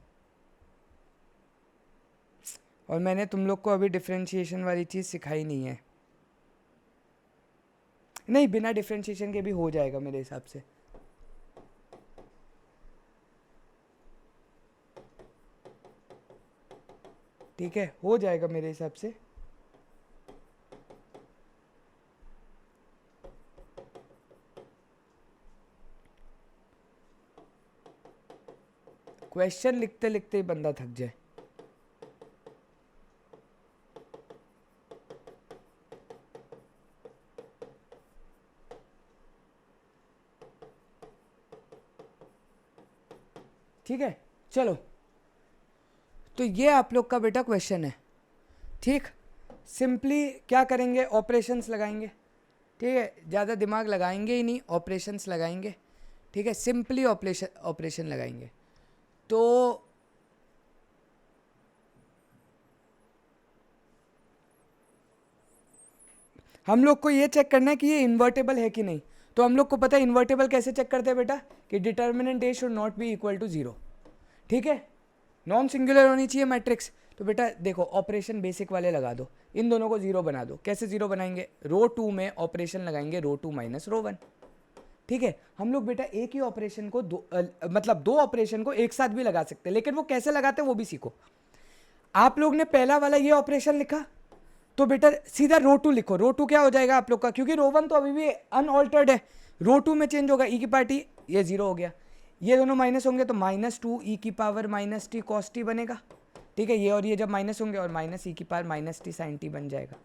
और मैंने तुम लोग को अभी डिफरेंशिएशन वाली चीज़ सिखाई नहीं है। नहीं, बिना डिफरेंशिएशन के भी हो जाएगा मेरे हिसाब से। ठीक है, हो जाएगा मेरे हिसाब से। क्वेश्चन लिखते लिखते ही बंदा थक जाए। ठीक है, चलो, तो ये आप लोग का बेटा क्वेश्चन है, ठीक। सिंपली क्या करेंगे? ऑपरेशंस लगाएंगे, ठीक है, ज़्यादा दिमाग लगाएंगे ही नहीं, ऑपरेशंस लगाएंगे, ठीक है, सिंपली ऑपरेशन लगाएंगे। तो हम लोग को ये चेक करना है कि ये इन्वर्टेबल है कि नहीं। तो हम लोग को पता है इन्वर्टेबल कैसे चेक करते हैं बेटा, कि determinant A should not be equal to 0, ठीक है, नॉन सिंगुलर होनी चाहिए मैट्रिक्स। तो बेटा देखो, ऑपरेशन बेसिक वाले लगा दो, इन दोनों को 0 बना दो। कैसे 0 बनाएंगे? रो 2 में ऑपरेशन लगाएंगे रो 2 माइनस रो 1, ठीक है। हम लोग बेटा एक ही ऑपरेशन को मतलब दो ऑपरेशन को एक साथ भी लगा सकते हैं, लेकिन वो कैसे लगाते हैं वो भी सीखो। आप लोग ने पहला वाला ये ऑपरेशन लिखा, तो बेटा सीधा रो 2 लिखो। रो 2 क्या हो जाएगा आप लोग का, क्योंकि रो 1 तो अभी भी अनऑल्टर्ड है, रो 2 में चेंज होगा, ई की पार्टी ये 0 हो गया। ये दोनों माइनस होंगे तो माइनस टू ई की power minus T cos T बनेगा, ठीक है। ये और ये जब माइनस होंगे और माइनस ई की power minus T sine t बन जाएगा,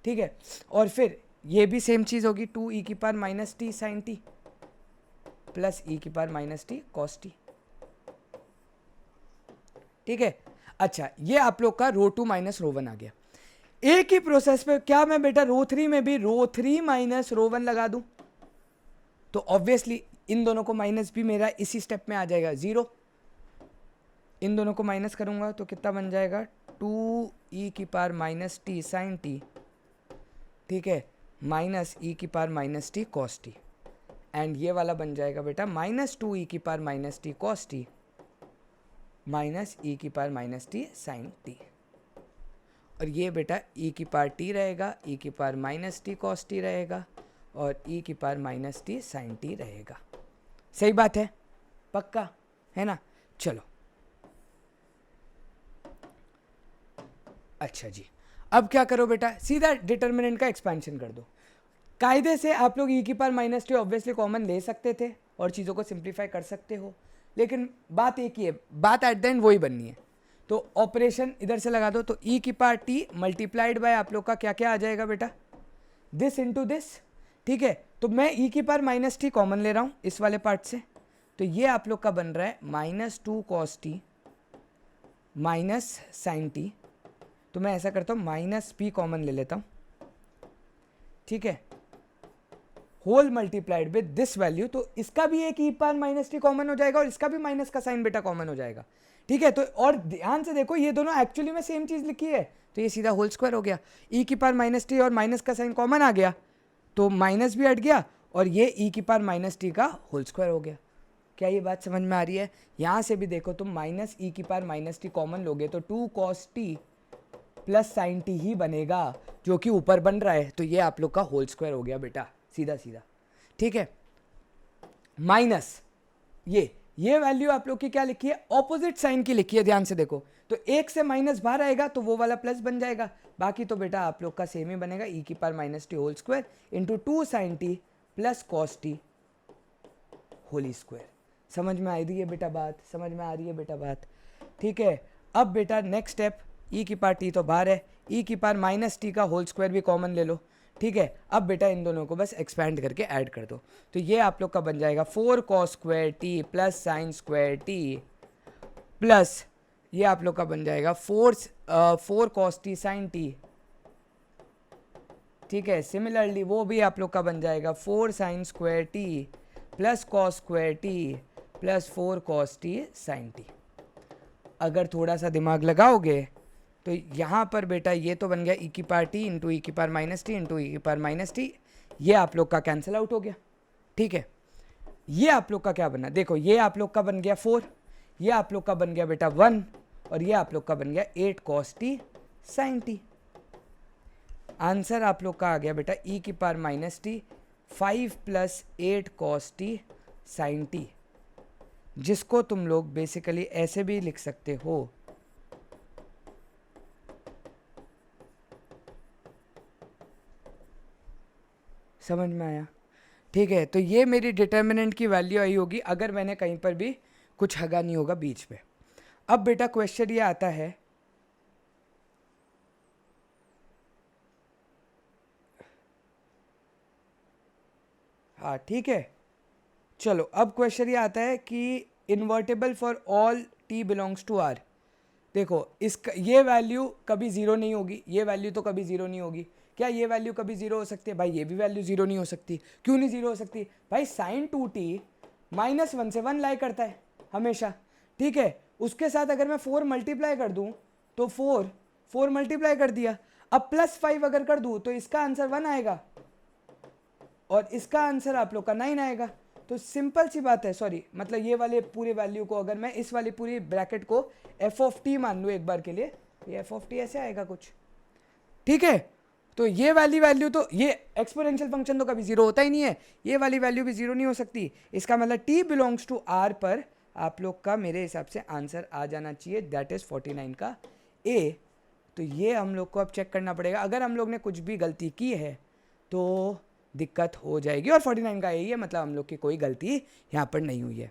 ठीक है। और फिर ये भी सेम चीज़ होगी, टू ई की power minus T sine T plus E की power minus T cos T, ठीक है। अच्छा, ये आप लोग का रो 2 माइनस रो 1 आ गया। एक ही प्रोसेस पे क्या मैं बेटा रो 3 में भी रो 3 माइनस रो 1 लगा दूं, तो ऑब्वियसली इन दोनों को माइनस भी मेरा इसी स्टेप में आ जाएगा 0। इन दोनों को माइनस करूंगा तो कितना बन जाएगा, 2 ई की power minus T sine T, ठीक है, माइनस ई की power minus T cos T, and ये वाला बन जाएगा बेटा माइनस 2 ई की power minus T cos T minus ई की power minus T sine T. और ये बेटा ई की पावर टी रहेगा, ई की power minus T cos t रहेगा, और ई की power minus T sine t रहेगा। सही बात है, पक्का है ना। चलो अच्छा जी, अब क्या करो बेटा, सीधा डिटर्मिनेंट का एक्सपेंशन कर दो। कायदे से आप लोग ई की power minus T obviously common ले सकते थे और चीज़ों को सिंप्लीफाई कर सकते हो, लेकिन बात एक ही है, बात एट द एंड वही बननी है। तो ऑपरेशन इधर से लगा दो, तो ई की पावर टी मल्टीप्लाइड बाय आप लोग का क्या क्या आ जाएगा बेटा, दिस इंटू दिस, ठीक है। तो मैं ई की पावर माइनस टी कॉमन ले रहा हूँ इस वाले पार्ट से, तो ये आप लोग का बन रहा है minus 2 cos T minus sine t. तो मैं ऐसा करता हूँ माइनस पी कॉमन ले लेता हूँ, ठीक है, whole multiplied with this value. तो इसका भी एक e power minus t common हो जाएगा और इसका भी माइनस का साइन बेटा कॉमन हो जाएगा, ठीक है। तो और ध्यान से देखो, ये दोनों एक्चुअली में सेम चीज़ लिखी है, तो ये सीधा होल स्क्वायर हो गया। ई की पावर माइनस टी और माइनस का साइन कॉमन आ गया, तो माइनस भी हट गया, और ये ई की पावर माइनस टी का होल स्क्वायर हो गया। क्या ये बात समझ में आ रही है? यहाँ से भी देखो, तुम माइनस ई की पावर माइनस टी कॉमन लोगे तो 2 cos T plus sine T ही बनेगा, जो कि ऊपर बन रहा है, तो ये आप लोग का होल स्क्वायर हो गया बेटा, सीधा सीधा, ठीक है। माइनस ये वैल्यू आप लोग की क्या लिखी है, ऑपोजिट साइन की लिखी है, ध्यान से देखो। तो एक से माइनस बाहर आएगा तो वो वाला प्लस बन जाएगा, बाकी तो बेटा आप लोग का सेम ही बनेगा, ई की power minus t whole square into 2 sine T plus cos t whole square. समझ में आ रही है बेटा बात, समझ में आ रही है बेटा बात, ठीक है। अब बेटा नेक्स्ट स्टेप, ई की पावर टी तो बाहर है, ई की पावर माइनस टी का होल स्क्वायर भी कॉमन ले लो, ठीक है। अब बेटा इन दोनों को बस एक्सपैंड करके ऐड कर दो, तो ये आप लोग का बन जाएगा 4 cos square t plus sign square t plus ये आप लोग का बन जाएगा 4 कॉस टी साइन टी, ठीक है। सिमिलरली वो भी आप लोग का बन जाएगा 4 sine square t plus cos square t plus 4 cos t sine t. अगर थोड़ा सा दिमाग लगाओगे तो यहाँ पर बेटा ये तो बन गया ई की पावर टी इंटू ई की पावर माइनस टी इंटू ई की पावर माइनस टी, ये आप लोग का कैंसिल आउट हो गया, ठीक है। ये आप लोग का क्या बना, देखो ये आप लोग का बन गया 4, ये आप लोग का बन गया बेटा 1, और ये आप लोग का बन गया 8 cos t sine t. Answer आप लोग का आ गया बेटा ई की power minus t 5 plus 8 cos t sine t, जिसको तुम लोग बेसिकली ऐसे भी लिख सकते हो, समझ में आया, ठीक है। तो ये मेरी डिटर्मिनेंट की वैल्यू आई होगी अगर मैंने कहीं पर भी कुछ हगा नहीं होगा बीच में। अब बेटा क्वेश्चन ये आता है, हाँ ठीक है, चलो अब क्वेश्चन ये आता है कि invertible for all t belongs to R. देखो इसका ये वैल्यू कभी ज़ीरो नहीं होगी, ये वैल्यू तो कभी ज़ीरो नहीं होगी। क्या ये वैल्यू कभी ज़ीरो हो सकती है? भाई ये भी वैल्यू ज़ीरो नहीं हो सकती। क्यों नहीं ज़ीरो हो सकती? भाई साइन 2t -1 से 1 लाई करता है हमेशा, ठीक है। उसके साथ अगर मैं 4 मल्टीप्लाई कर दूँ तो 4 मल्टीप्लाई कर दिया, अब +5 अगर कर दूँ तो इसका आंसर 1 आएगा और इसका आंसर आप लोग का 9 आएगा। तो सिंपल सी बात है, सॉरी मतलब ये वाले पूरे वैल्यू को अगर मैं इस वाली पूरी ब्रैकेट को एफ ऑफ टी मान लूँ एक बार के लिए, ये एफ ऑफ टी ऐसे आएगा कुछ, ठीक है। तो ये वाली वैल्यू तो ये एक्सपोनेंशियल फंक्शन तो कभी जीरो होता ही नहीं है, ये वाली वैल्यू भी जीरो नहीं हो सकती। इसका मतलब टी बिलोंग्स टू आर पर आप लोग का मेरे हिसाब से आंसर आ जाना चाहिए, दैट इज 49 का ए। तो ये हम लोग को अब चेक करना पड़ेगा, अगर हम लोग ने कुछ भी गलती की है तो दिक्कत हो जाएगी, और 49 का यही है, मतलब हम लोग की कोई गलती यहाँ पर नहीं हुई है।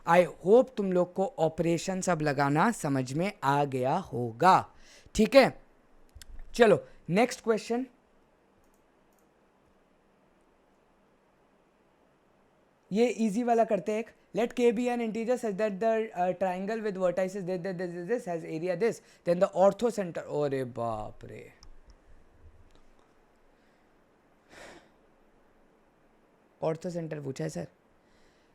आई होप तुम लोग को ऑपरेशन सब लगाना समझ में आ गया होगा, ठीक है। चलो नेक्स्ट क्वेश्चन, ये इजी वाला करते हैं एक। लेट k be an integer such that the triangle with vertices this has area this, then the ortho center, अरे बाप रे, ऑर्थो सेंटर पूछा है सर।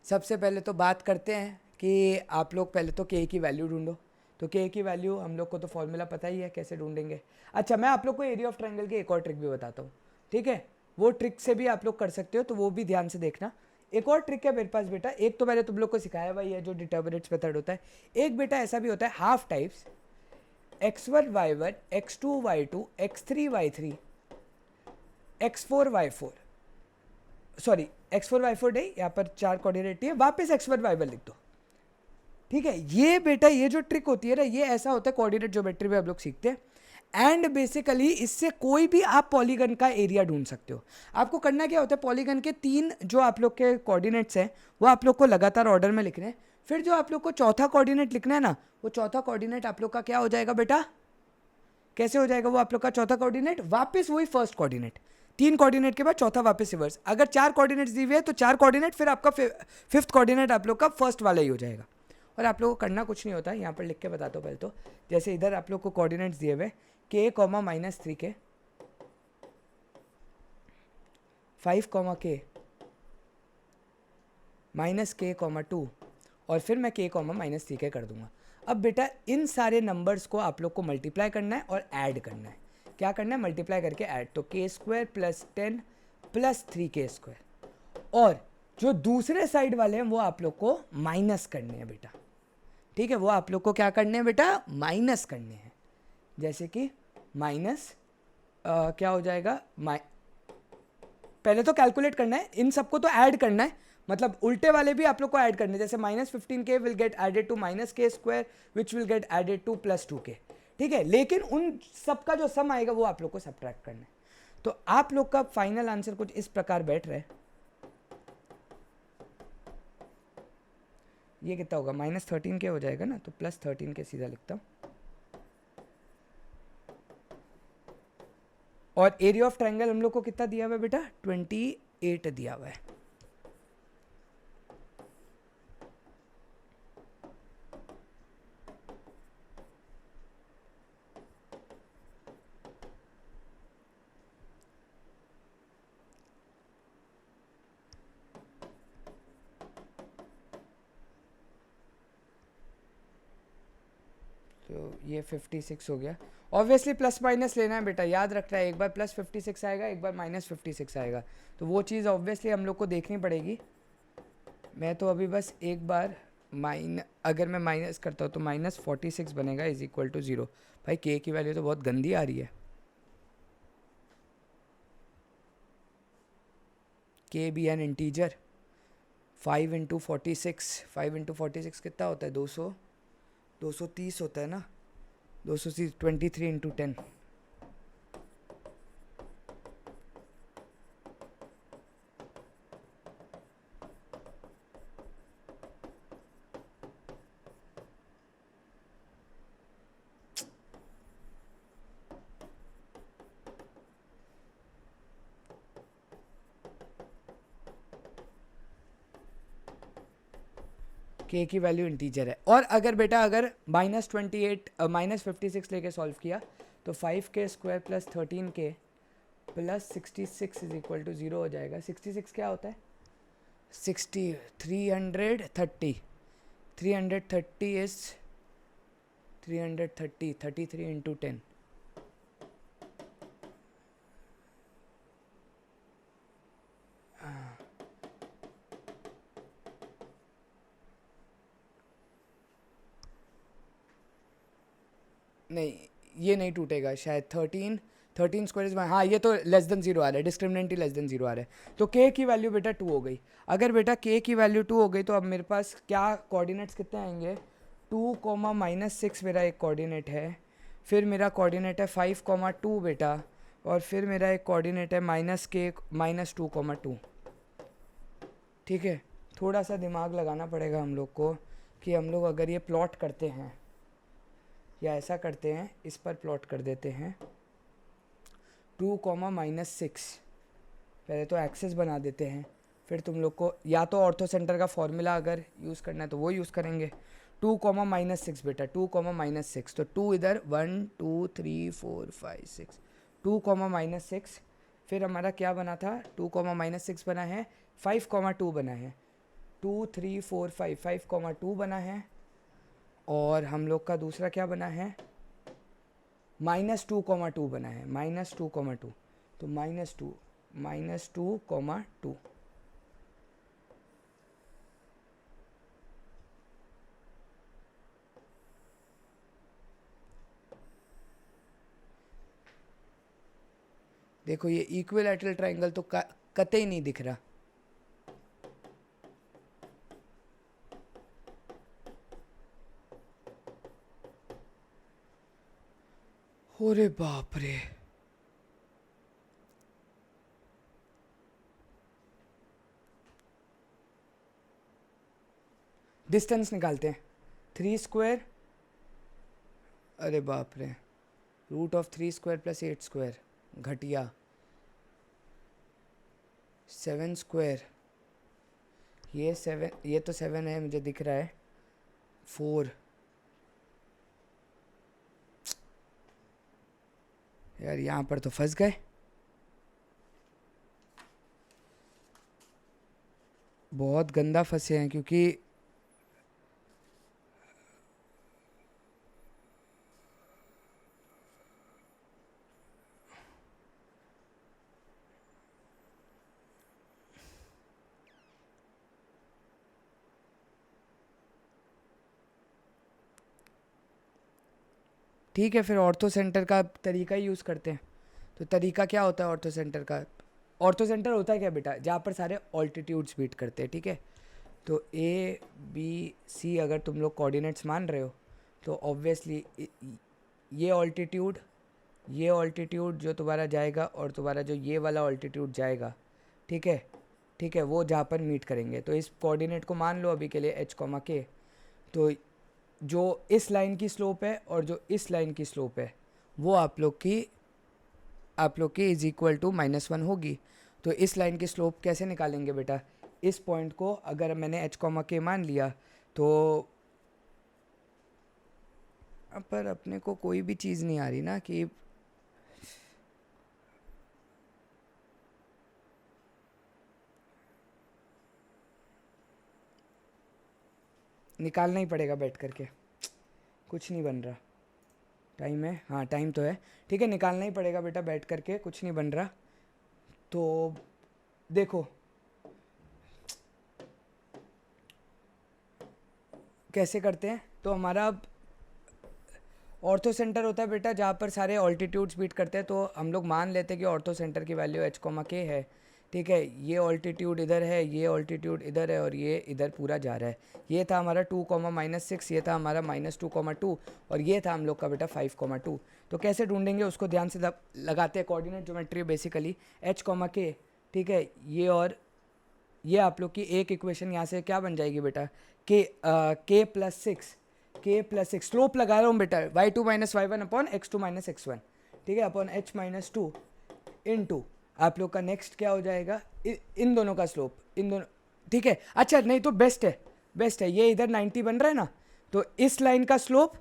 सबसे पहले तो बात करते हैं कि आप लोग पहले तो k की वैल्यू ढूंढो। तो k की वैल्यू हम लोग को तो फॉर्मूला पता ही है कैसे ढूंढेंगे। अच्छा, मैं आप लोग को एरिया ऑफ ट्रायंगल की एक और ट्रिक भी बताता हूँ, ठीक है। वो ट्रिक से भी आप लोग कर सकते हो, तो वो भी ध्यान से देखना। एक और ट्रिक है मेरे पास बेटा, एक तो मैंने तुम लोग को सिखाया हुआ है जो डिटर्मिनेंट्स मेथड होता है। एक बेटा ऐसा भी होता है half types x1 y1 x2 y2 x3 y3 x4 y4, sorry x4 y4 नहीं, यहाँ पर 4 कोऑर्डिनेट है, वापस x1 y1 लिख दो, ठीक है। ये बेटा ये जो ट्रिक होती है ना, ये ऐसा होता है कोऑर्डिनेट ज्योमेट्री में हम लोग सीखते हैं। एंड बेसिकली इससे कोई भी आप पॉलीगन का एरिया ढूंढ सकते हो। आपको करना क्या होता है, पॉलीगन के 3 जो आप लोग के कोऑर्डिनेट्स हैं वो आप लोग को लगातार ऑर्डर में लिखने हैं। फिर जो आप लोग को चौथा कोऑर्डिनेट लिखना है ना, वो चौथा कोऑर्डिनेट आप लोग का क्या हो जाएगा बेटा, कैसे हो जाएगा वो आप लोग का चौथा कोऑर्डिनेट, वापस वही फर्स्ट कोऑर्डिनेट। 3 कोऑर्डिनेट के बाद चौथा वापस रिवर्स। अगर 4 कोऑर्डिनेट्स दी हुए हैं तो 4 कोऑर्डिनेट, फिर आपका फिफ्थ कोऑर्डिनेट आप लोग का फर्स्ट वाला ही हो जाएगा। और आप लोगों को करना कुछ नहीं होता, यहाँ पर लिख के बताता हूँ पहले तो। जैसे इधर आप लोग को कोऑर्डिनेट्स दिए हुए k, -3k 5, k -k, 2 और फिर मैं k, -3k कर दूंगा। अब बेटा इन सारे नंबर्स को आप लोग को मल्टीप्लाई करना है और ऐड करना है। क्या करना है, मल्टीप्लाई करके ऐड। तो k² + 10 + 3k², और जो दूसरे साइड वाले हैं वो आप लोग को माइनस करने हैं बेटा, ठीक है। वो आप लोग को क्या करने हैं बेटा, माइनस करने हैं। जैसे कि माइनस क्या हो जाएगा, पहले तो कैलकुलेट करना है, इन सबको तो ऐड करना है, मतलब उल्टे वाले भी आप लोग को ऐड करने हैं। जैसे -15k will get added to -k² which will get added to +2k, ठीक है। लेकिन उन सब का जो सम आएगा वो आप लोग को सब्ट्रैक्ट करना है। तो आप लोग का फाइनल आंसर कुछ इस प्रकार बैठ रहा है। ये कितना होगा, -13k हो जाएगा ना, तो +13k सीधा लिखता हूँ। और एरिया ऑफ ट्रायंगल हम लोग को कितना दिया हुआ है बेटा, 28 दिया हुआ है। तो ये 56 हो गया। ऑब्वियसली प्लस माइनस लेना है बेटा, याद रखना है, एक बार +56 आएगा, एक बार -56 आएगा, तो वो चीज़ ऑब्वियसली हम लोग को देखनी पड़ेगी। मैं तो अभी बस एक बार अगर मैं माइनस करता हूँ तो -46 बनेगा = 0। भाई k की वैल्यू तो बहुत गंदी आ रही है। k be an integer, 5 × 46, 5 × 46 कितना होता है, 230 होता है ना, 230, 23 × 10। k की वैल्यू इंटीजर है। और अगर बेटा अगर -56 लेके सॉल्व किया तो 5k² + 13k + 66 = 0 हो जाएगा। 66 क्या होता है, 330 इज 330, 33 × 10। नहीं ये नहीं टूटेगा शायद, 13² हाँ ये तो <0 आ रहा है, डिस्क्रिमिनेंट <0 आ रहा है। तो k की वैल्यू बेटा 2 हो गई। अगर बेटा k की वैल्यू 2 हो गई तो अब मेरे पास क्या कोऑर्डिनेट्स कितने आएंगे, 2, -6 मेरा एक कोऑर्डिनेट है, फिर मेरा कोऑर्डिनेट है 5, 2 बेटा, और फिर मेरा एक कोऑर्डिनेट है -2, 2, ठीक है। थोड़ा सा दिमाग लगाना पड़ेगा हम लोग को कि हम लोग अगर ये प्लॉट करते हैं या ऐसा करते हैं, इस पर प्लॉट कर देते हैं 2,-6, पहले तो एक्सेस बना देते हैं, फिर तुम लोग को या तो ऑर्थो सेंटर का फॉर्मूला अगर यूज़ करना है तो वो यूज़ करेंगे। 2,-6 बेटा, 2,-6, तो 2 इधर 1 2 3 4 5 6, 2,-6, फिर हमारा क्या बना था, 2,-6 बना है, 5,2 बना है, 2 3 4 5, 5,2 बना है, और हम लोग का दूसरा क्या बना है, -2,2 बना है, -2,2, तो -2,2, देखो ये इक्विलैटरल ट्रायंगल तो कतई नहीं दिख रहा। अरे बाप रे, डिस्टेंस निकालते हैं, 3 स्क्वायर, अरे बाप रे, √3 स्क्वायर + 8 स्क्वायर, घटिया, 7 स्क्वायर, ये 7, ये तो 7 है मुझे दिख रहा है, 4, यार यहाँ पर तो फंस गए, बहुत गंदा फंसे हैं, क्योंकि ठीक है, फिर ऑर्थो सेंटर का तरीका ही यूज़ करते हैं। तो तरीका क्या होता है ऑर्थो सेंटर का, ऑर्थो सेंटर होता है क्या बेटा, जहाँ पर सारे ऑल्टीट्यूड्स बीट करते हैं, ठीक है। तो A B C अगर तुम लोग कोऑर्डिनेट्स मान रहे हो तो ऑब्वियसली ये ऑल्टीट्यूड जो तुम्हारा जाएगा और तुम्हारा जो ये वाला ऑल्टीट्यूड जाएगा, ठीक है, ठीक है, वो जहाँ पर मीट करेंगे। तो इस कोऑर्डिनेट को मान लो अभी के लिए H, तो जो इस लाइन की स्लोप है और जो इस लाइन की स्लोप है वो आप लोग की इज इक्वल टू -1 होगी। तो इस लाइन की स्लोप कैसे निकालेंगे बेटा, इस पॉइंट को अगर मैंने H, मान लिया तो पर अपने को कोई भी चीज़ नहीं आ रही ना कि निकालना ही पड़ेगा बैठ करके, कुछ नहीं बन रहा। टाइम है, हाँ टाइम तो है, ठीक है, निकालना ही पड़ेगा बेटा बैठ करके, कुछ नहीं बन रहा। तो देखो कैसे करते हैं, तो हमारा ऑर्थो सेंटर होता है बेटा जहाँ पर सारे ऑल्टीट्यूड्स बीट करते हैं। तो हम लोग मान लेते हैं कि ऑर्थो सेंटर की वैल्यू H, है, ठीक है, ये ऑल्टीट्यूड इधर है, ये ऑल्टीट्यूड इधर है, और ये इधर पूरा जा रहा है। ये था हमारा 2, -6, ये था हमारा -2, और ये था हम लोग का बेटा 5, तो कैसे ढूंढेंगे उसको ध्यान से लगाते हैं। कोऑर्डिनेट ज्योमेट्री बेसिकली H, ठीक है, ये और ये आप लोग की एक इक्वेशन यहाँ से क्या बन जाएगी बेटा, K+6 स्लोप लगा रहा हूँ बेटा, y2 - y1 upon x2 - x1, ठीक है, अपॉन h - 2 इनटू आप लोग का नेक्स्ट क्या हो जाएगा, इन दोनों का स्लोप, इन दोनों, ठीक है। अच्छा नहीं तो बेस्ट है, ये इधर 90 बन रहा है ना, तो इस लाइन का स्लोप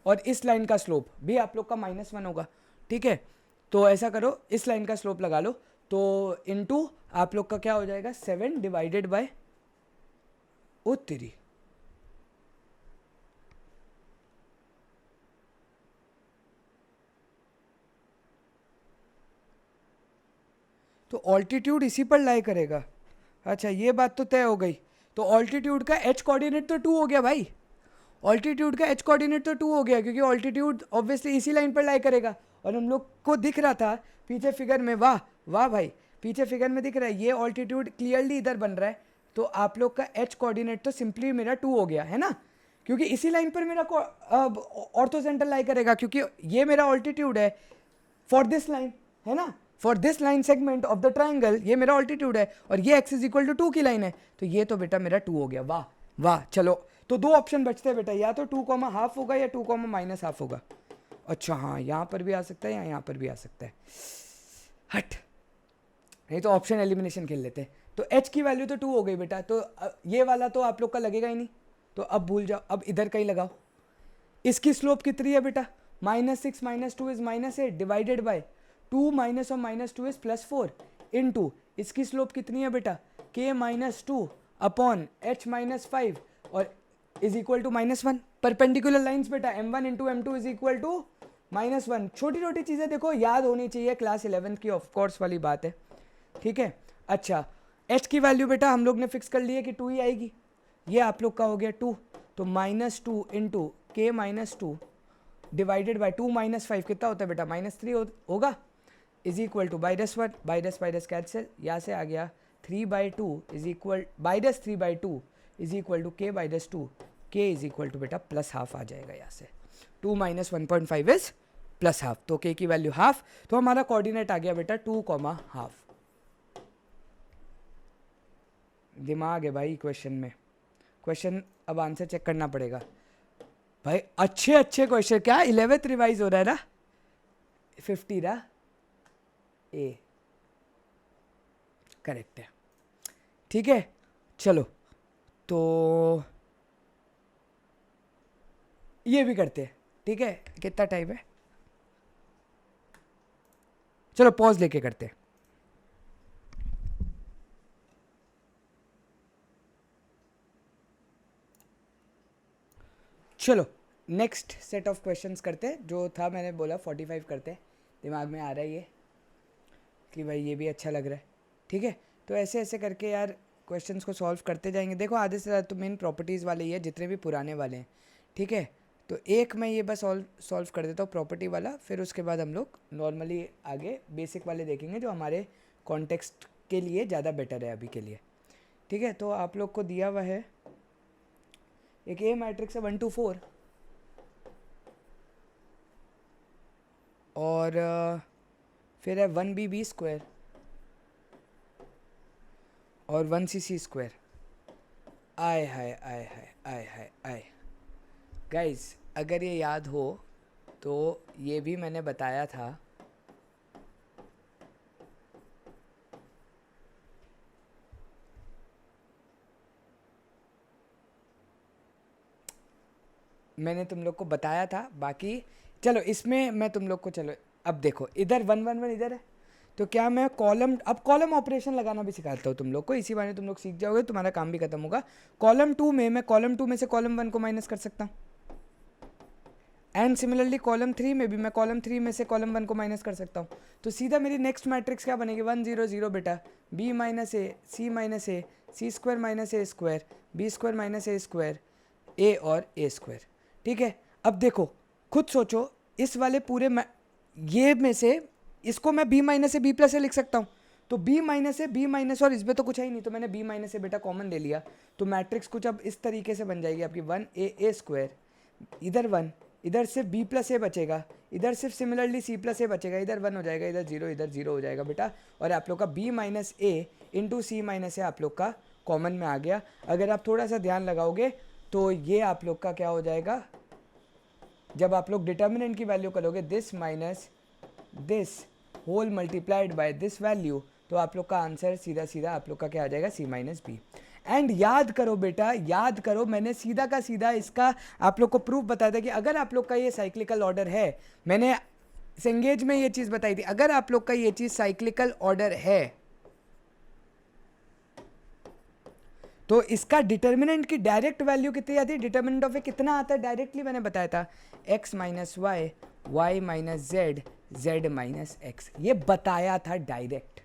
और इस लाइन का स्लोप भी आप लोग का -1 होगा, ठीक है। तो ऐसा करो, इस लाइन का स्लोप लगा लो, तो इनटू आप लोग का क्या हो जाएगा, 7 डिवाइडेड बाय तेरी, तो ऑल्टीट्यूड इसी पर लाई करेगा। अच्छा ये बात तो तय हो गई, तो ऑल्टीट्यूड का H कोऑर्डिनेट तो 2 हो गया भाई, ऑल्टीट्यूड का H कोऑर्डिनेट तो 2 हो गया, क्योंकि ऑल्टीट्यूड ऑब्वियसली इसी लाइन पर लाई करेगा। और हम लोग को दिख रहा था पीछे फिगर में, वाह वाह भाई, पीछे फिगर में दिख रहा है ये ऑल्टीट्यूड क्लियरली इधर बन रहा है, तो आप लोग का H कोऑर्डिनेट तो सिंपली मेरा 2 हो गया है ना, क्योंकि इसी लाइन पर मेरा ऑर्थो सेंटर लाई करेगा, क्योंकि ये मेरा ऑल्टीट्यूड है फॉर दिस लाइन, है ना। For this line segment of the triangle, ये मेरा ऑल्टीट्यूड है और ये x इज इक्वल टू 2 की लाइन है, तो ये तो बेटा मेरा 2 हो गया। वाह वाह, चलो तो दो ऑप्शन बचते हैं बेटा, या तो 2,5 होगा या 2,-1/2 होगा। अच्छा हाँ, यहाँ पर भी आ सकता है या यहाँ पर भी आ सकता है, हट, नहीं तो ऑप्शन एलिमिनेशन खेल लेते हैं। तो h की वैल्यू तो 2 हो गई बेटा, तो ये वाला तो आप लोग का लगेगा ही नहीं, तो अब भूल जाओ, अब इधर कहीं लगाओ। इसकी स्लोप कितनी है बेटा, -6 - 2 इज -8 डिवाइडेड बाय 2 माइनस और -2 इज +4 इनटू इसकी स्लोप कितनी है बेटा, k - 2 अपॉन h - 5 और is equal to -1। Perpendicular lines बेटा, m1 into m2 is equal to -1। छोटी छोटी चीज़ें देखो याद होनी चाहिए, क्लास 11 की ऑफ कोर्स वाली बात है, ठीक है। अच्छा, h की वैल्यू बेटा हम लोग ने फिक्स कर ली है कि 2 ही आएगी, ये आप लोग का हो गया 2, तो -2 इंटू k - 2 डिवाइडेड बाय 2 - 5 कितना होता है बेटा, -3 होगा, इज इक्वल टू -1, बाइडस कैंसिल, यहाँ से आ गया 3/2 is equal -3/2 is equal to k/2, k इज इक्वल टू बेटा +½ आ जाएगा यहाँ से, 2 - 1.5 इज +½ तो k की वैल्यू ½ तो हमारा कोऑर्डिनेट आ गया बेटा 2,½ दिमाग है भाई क्वेश्चन में, क्वेश्चन अब आंसर चेक करना पड़ेगा भाई, अच्छे अच्छे क्वेश्चन, क्या 11th रिवाइज हो रहा है ना, 50 रहा, ए करेक्ट है, ठीक है। चलो तो ये भी करते हैं, ठीक है, कितना टाइम है, चलो पॉज लेके करते हैं। चलो नेक्स्ट सेट ऑफ क्वेश्चंस करते हैं, जो था मैंने बोला 45 करते हैं, दिमाग में आ रहा है ये कि भाई ये भी अच्छा लग रहा है, ठीक है। तो ऐसे ऐसे करके यार क्वेश्चंस को सॉल्व करते जाएंगे। देखो आधे से ज़्यादा तो मेन प्रॉपर्टीज़ वाले ही है, जितने भी पुराने वाले हैं, ठीक है। तो एक मैं ये बस सॉल्व कर देता हूँ प्रॉपर्टी वाला, फिर उसके बाद हम लोग नॉर्मली आगे बेसिक वाले देखेंगे जो हमारे कॉन्टेक्स्ट के लिए ज़्यादा बेटर है अभी के लिए, ठीक है। तो आप लोग को दिया हुआ है एक ए मैट्रिक्स है 1 to 4 और फिर है 1b² और 1cc²। आय हाय आय हाय आय हाय आय, गाइज अगर ये याद हो तो ये भी मैंने बताया था, मैंने तुम लोग को बताया था। बाकी चलो इसमें मैं तुम लोग को, चलो अब देखो इधर 1 1 1 इधर है, तो क्या मैं कॉलम, अब कॉलम ऑपरेशन लगाना भी सिखाता हूँ तुम लोग को, इसी बारे तुम लोग सीख जाओगे, तुम्हारा काम भी खत्म होगा। कॉलम 2 में मैं कॉलम 2 में से कॉलम 1 को माइनस कर सकता हूँ, एंड सिमिलरली कॉलम 3 में भी मैं कॉलम 3 में से कॉलम 1 को माइनस कर सकता हूँ। तो सीधा मेरी नेक्स्ट मैट्रिक्स क्या बनेगी, 1 0 0 बेटा, b - a c - a c² - a², b² - a², a और a², ठीक है। अब देखो खुद सोचो, इस वाले पूरे ये में से इसको मैं b - a b+ a लिख सकता हूँ, तो b - a b- और इसमें तो कुछ है ही नहीं, तो मैंने b - a बेटा कॉमन ले लिया, तो मैट्रिक्स कुछ अब इस तरीके से बन जाएगी आपकी 1a a², इधर 1, इधर सिर्फ b+ a बचेगा, इधर सिर्फ सिमिलरली c+ a बचेगा, इधर 1 हो जाएगा, इधर 0, इधर 0 हो जाएगा बेटा, और आप लोग का b - a into c - a आप लोग का कॉमन में आ गया। अगर आप थोड़ा सा ध्यान लगाओगे तो ये आप लोग का क्या हो जाएगा, जब आप लोग डिटर्मिनेंट की वैल्यू करोगे this minus this whole multiplied by this value, तो आप लोग का आंसर सीधा सीधा आप लोग का क्या आ जाएगा, c - b। एंड याद करो बेटा, याद करो, मैंने सीधा का सीधा इसका आप लोग को प्रूफ बताया था कि अगर आप लोग का ये साइक्लिकल ऑर्डर है, मैंने सेंगेज में ये चीज़ बताई थी, अगर आप लोग का ये चीज़ साइक्लिकल ऑर्डर है तो इसका डिटर्मिनेंट की डायरेक्ट वैल्यू कितनी आती है, डिटर्मिनेंट ऑफ ए कितना आता है डायरेक्टली, मैंने बताया था x - y y - z z - x, ये बताया था डायरेक्ट,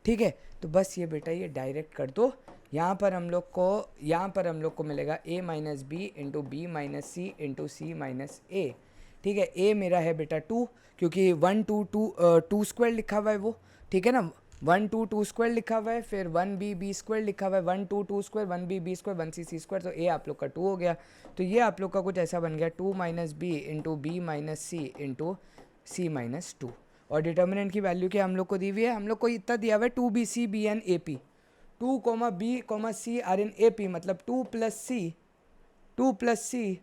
ठीक है। तो बस ये बेटा ये डायरेक्ट कर दो, यहाँ पर हम लोग को मिलेगा a - b into b - c into c - a, ठीक है। a मेरा है बेटा 2, क्योंकि 1 2 2² लिखा हुआ है वो, ठीक है ना, 1 2 2² लिखा हुआ है, फिर 1b b² लिखा हुआ है, 1 2 2² 1b b² 1c c², तो a आप लोग का 2 हो गया। तो ये आप लोग का कुछ ऐसा बन गया 2 - b into b - c into c - 2, और डिटर्मिनेंट की वैल्यू क्या हम लोग को दी हुई है, हम लोग को इतना दिया हुआ है 2BC BN AP, 2, B, R in AP, मतलब 2 + C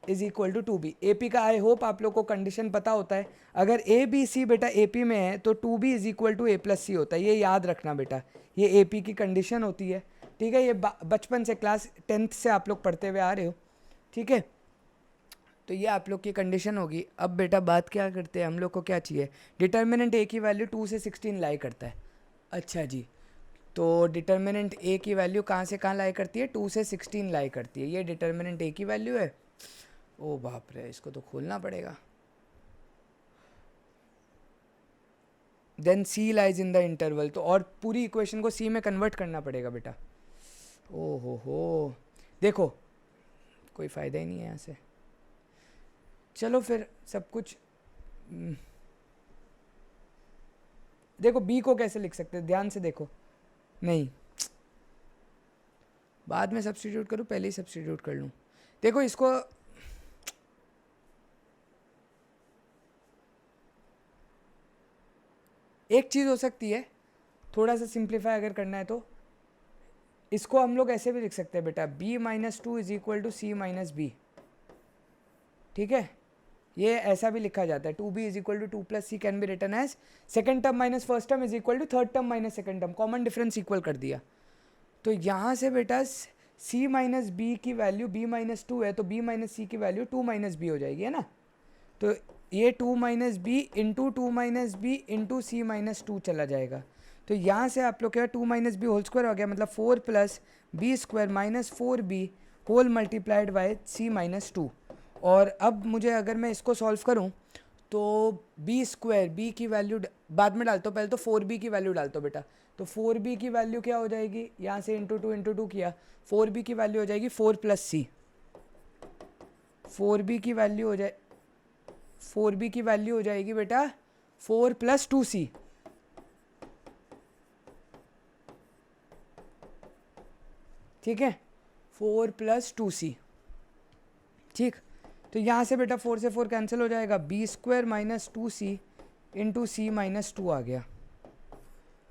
is equal to 2B। AP का आई होप आप लोग को कंडीशन पता होता है, अगर ABC बेटा AP में है तो 2B is equal to A+C होता है, ये याद रखना बेटा, ये AP की कंडीशन होती है, ठीक है। ये बचपन से क्लास 10th से आप लोग पढ़ते हुए आ रहे हो, ठीक है। तो ये आप लोग की कंडीशन होगी। अब बेटा बात क्या करते हैं, हम लोग को क्या चाहिए, डिटर्मिनेंट A की वैल्यू 2 से 16 लाई करता है। अच्छा जी, तो डिटर्मिनेंट A की वैल्यू कहाँ से कहाँ लाई करती है, 2 से 16 लाई करती है। ये डिटर्मिनेंट A की वैल्यू है। ओ बाप रे, इसको तो खोलना पड़ेगा। Then C lies in the interval, तो और पूरी इक्वेशन को C में कन्वर्ट करना पड़ेगा बेटा। ओ हो, देखो कोई फ़ायदा ही नहीं है यहाँ से। चलो फिर सब कुछ देखो, B को कैसे लिख सकते हैं, ध्यान से देखो। नहीं, बाद में सब्स्टिट्यूट करूँ, पहले ही सब्स्टिट्यूट कर लूँ। देखो इसको एक चीज़ हो सकती है, थोड़ा सा सिंप्लीफाई अगर करना है तो इसको हम लोग ऐसे भी लिख सकते हैं बेटा, B-2 is equal to C-B, ठीक है। ये ऐसा भी लिखा जाता है, 2B is equal to 2 + C can be written as second term minus first term is equal to third term minus second term, common difference equal कर दिया। तो यहाँ से बेटा C-B की वैल्यू B-2 है, तो B-C की वैल्यू 2-B हो जाएगी, है ना। तो ये 2-B into 2-B into C-2 चला जाएगा। तो यहाँ से आप लोग क्या 2-B होल स्क्वायर हो गया, मतलब 4 + B² minus 4B whole multiplied bye C-2। और अब मुझे अगर मैं इसको सॉल्व करूँ तो B² B की वैल्यू बाद में डालता हूँ, पहले तो 4B की वैल्यू डालता हूँ बेटा। तो 4B की वैल्यू क्या हो जाएगी, यहाँ से इंटू 2 किया, 4B की वैल्यू हो जाएगी 4 + C। 4B की वैल्यू हो जाए 4B की वैल्यू हो जाएगी बेटा 4 + 2C, ठीक है, 4 + 2C, ठीक। तो यहाँ से बेटा 4 से 4 कैंसिल हो जाएगा, B² minus 2C into C-2 आ गया।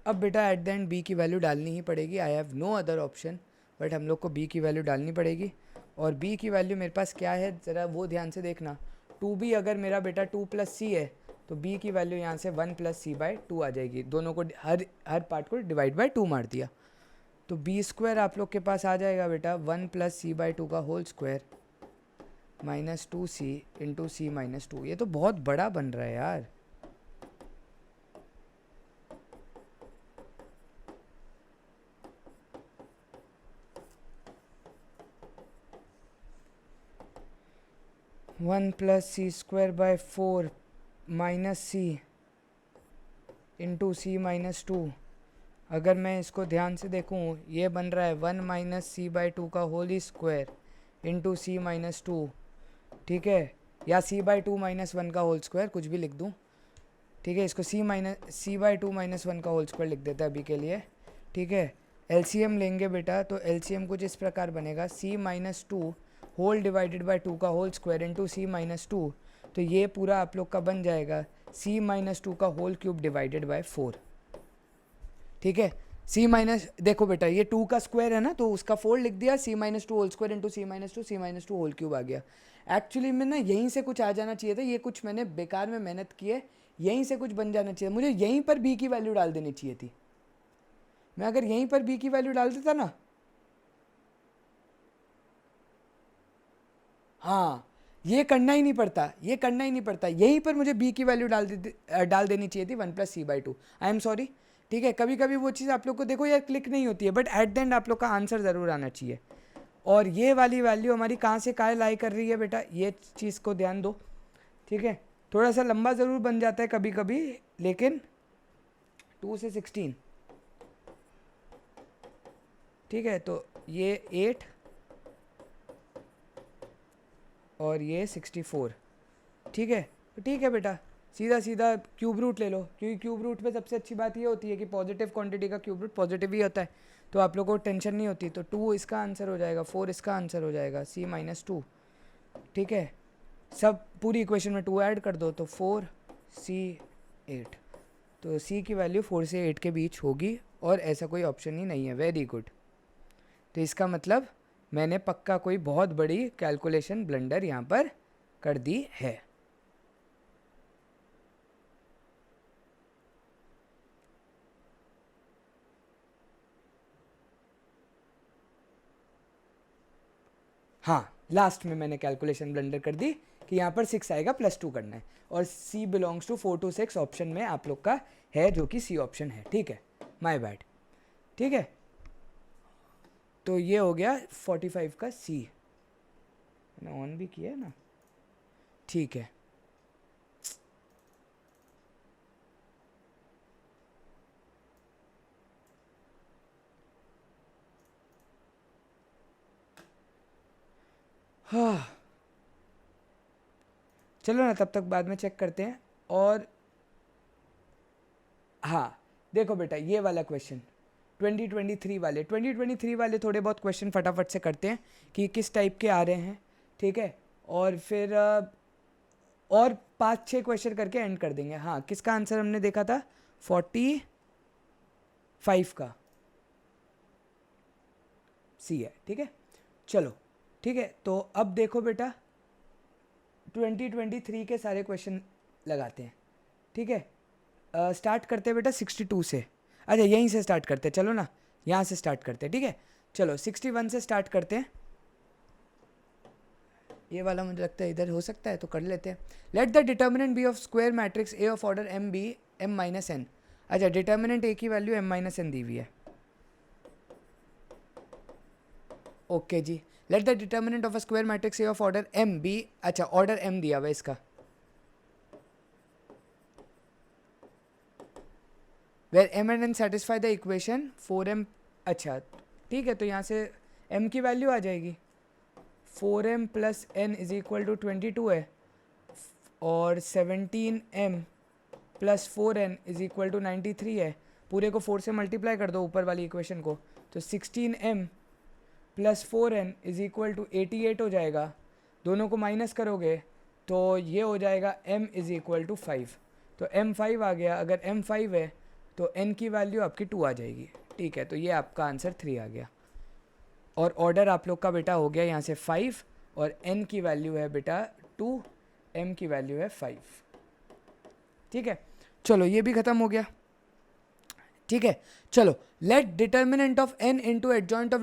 अब बेटा एट द एंड B की वैल्यू डालनी ही पड़ेगी, I have no other option, but हम लोग को B की वैल्यू डालनी पड़ेगी। और B की वैल्यू मेरे पास क्या है, ज़रा वो ध्यान से देखना। 2B अगर मेरा बेटा 2 + C है तो B की वैल्यू यहाँ से 1 + C/2 आ जाएगी, दोनों को हर पार्ट को डिवाइड बाय 2 मार दिया। तो B² आप लोग के पास आ जाएगा बेटा 1 + C/2 का whole square minus 2C into C-2। ये तो बहुत बड़ा बन रहा है यार। One + C²/4 minus C into C-2। अगर मैं इसको ध्यान से देखूँ, ये बन रहा है 1 - C/2 का होल स्क्वायर इंटू C-2, ठीक है, या C/2 - 1 का होल स्क्वायर, कुछ भी लिख दूँ, ठीक है। इसको C/2 - 1 का होल स्क्वायर लिख देता है अभी के लिए, ठीक है। LCM लेंगे बेटा, तो LCM कुछ इस प्रकार बनेगा, C-2 होल डिवाइडेड बाय 2 का होल स्क्वायर इंटू C-2। तो ये पूरा आप लोग का बन जाएगा C-2 का होल क्यूब डिवाइडेड बाय 4, ठीक है। देखो बेटा, ये 2 का स्क्वायर है ना, तो उसका 4 लिख दिया, C-2 whole square into C-2 whole cube आ गया। एक्चुअली में ना यहीं से कुछ आ जाना चाहिए था, ये कुछ मैंने बेकार में मेहनत की है, यहीं से कुछ बन जाना चाहिए, मुझे यहीं पर B की वैल्यू डाल देनी चाहिए थी। मैं अगर यहीं पर B की वैल्यू डाल देता ना, हाँ, ये करना ही नहीं पड़ता, ये करना ही नहीं पड़ता, यहीं पर मुझे B की वैल्यू डाल देनी चाहिए थी 1 + C/2। आई एम सॉरी, ठीक है। कभी कभी वो चीज़ आप लोग को देखो यार क्लिक नहीं होती है, बट एट द एंड आप लोग का आंसर ज़रूर आना चाहिए। और ये वाली वैल्यू हमारी कहाँ से कहाँ लाई कर रही है बेटा, ये चीज़ को ध्यान दो, ठीक है। थोड़ा सा लंबा ज़रूर बन जाता है कभी कभी, लेकिन 2 से 16, ठीक है। तो ये 8 और ये 64, ठीक है। तो ठीक है बेटा, सीधा सीधा क्यूब रूट ले लो, क्योंकि क्यूब रूट पे सबसे अच्छी बात ये होती है कि पॉजिटिव क्वांटिटी का क्यूब रूट पॉजिटिव ही होता है, तो आप लोगों को टेंशन नहीं होती। तो 2 इसका आंसर हो जाएगा, 4 इसका आंसर हो जाएगा, C-2, ठीक है। सब पूरी इक्वेशन में 2 ऐड कर दो, तो 4C 8, तो सी की वैल्यू 4 से 8 के बीच होगी और ऐसा कोई ऑप्शन ही नहीं है। Very good. तो इसका मतलब मैंने पक्का कोई बहुत बड़ी कैलकुलेशन ब्लंडर यहाँ पर कर दी है। हाँ, लास्ट में मैंने कैलकुलेशन ब्लंडर कर दी कि यहाँ पर 6 आएगा, +2 करना है, और C belongs to 4 to 6 option में आप लोग का है, जो कि C ऑप्शन है। ठीक है, माय बैड। ठीक है, तो ये हो गया 45 का C। मैंने ऑन भी किया है ना। ठीक है, हाँ चलो ना, तब तक बाद में चेक करते हैं। और हाँ देखो बेटा, ये वाला क्वेश्चन 2023 वाले थोड़े बहुत क्वेश्चन फटाफट से करते हैं कि किस टाइप के आ रहे हैं। ठीक है, और फिर और 5-6 क्वेश्चन करके एंड कर देंगे। हाँ, किसका आंसर हमने देखा था? 45 का सी है। ठीक है, चलो ठीक है, तो अब देखो बेटा 2023 के सारे क्वेश्चन लगाते हैं। ठीक है, स्टार्ट करते हैं बेटा 62 से। अच्छा, यहीं से स्टार्ट करते हैं, चलो ना, यहाँ से स्टार्ट करते हैं। ठीक है, चलो 61 से स्टार्ट करते हैं। ये वाला मुझे लगता है इधर हो सकता है, तो कर लेते हैं। Let the determinant be of square matrix A of order M be M minus N. अच्छा, डिटर्मिनेंट ए की वैल्यू एम माइनस एन दी हुई है। ओके जी, let the determinant of a square matrix A of order M be, अच्छा order M दिया हुआ है इसका, where M and N satisfy the equation 4m। अच्छा ठीक है, तो यहाँ से m की वैल्यू आ जाएगी 4m plus n is equal to 22 है, और 17m plus 4n is equal to 93 है। पूरे को 4 से मल्टीप्लाई कर दो ऊपर वाली इक्वेशन को, तो 16m plus 4n is equal to 88 हो जाएगा। दोनों को माइनस करोगे तो ये हो जाएगा m इज इक्वल टू 5, तो m 5 आ गया। अगर m 5 है तो n की वैल्यू आपकी 2 आ जाएगी। ठीक है, तो ये आपका आंसर 3 आ गया, और ऑर्डर आप लोग का बेटा हो गया यहाँ से 5, और n की वैल्यू है बेटा 2, m की वैल्यू है 5। ठीक है, चलो ये भी खत्म हो गया। ठीक है, चलो let determinant of n into adjoint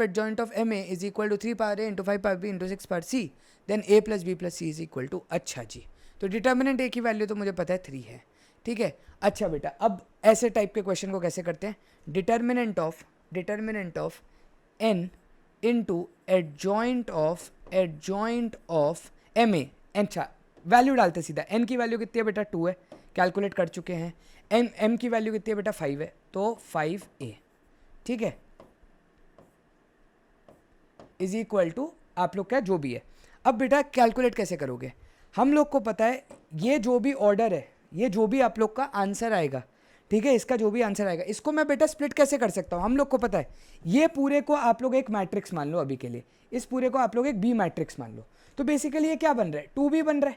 of M A is equal to 3 power a into 5 power b into 6 power c, then a plus B plus C is equal to. अच्छा जी, तो डिटर्मिनेंट a की value तो मुझे पता है 3 है। ठीक है, अच्छा बेटा, अब ऐसे टाइप के क्वेश्चन को कैसे करते हैं? Determinant of n into adjoint of M A. अच्छा, वैल्यू डालते सीधा। n की वैल्यू कितनी है बेटा? 2 है, कैलकुलेट कर चुके हैं। m की वैल्यू कितनी है बेटा? 5 है, तो 5a। ठीक है, इज इक्वल टू आप लोग का जो भी है। अब बेटा कैलकुलेट कैसे करोगे? हम लोग को पता है ये जो भी ऑर्डर है, ये जो भी आप लोग का आंसर आएगा, ठीक है, इसका जो भी आंसर आएगा, इसको मैं बेटा स्प्लिट कैसे कर सकता हूँ? हम लोग को पता है ये पूरे को आप लोग एक मैट्रिक्स मान लो अभी के लिए, इस पूरे को आप लोग एक बी मैट्रिक्स मान लो। तो बेसिकली ये क्या बन रहा है? 2b बन रहा है,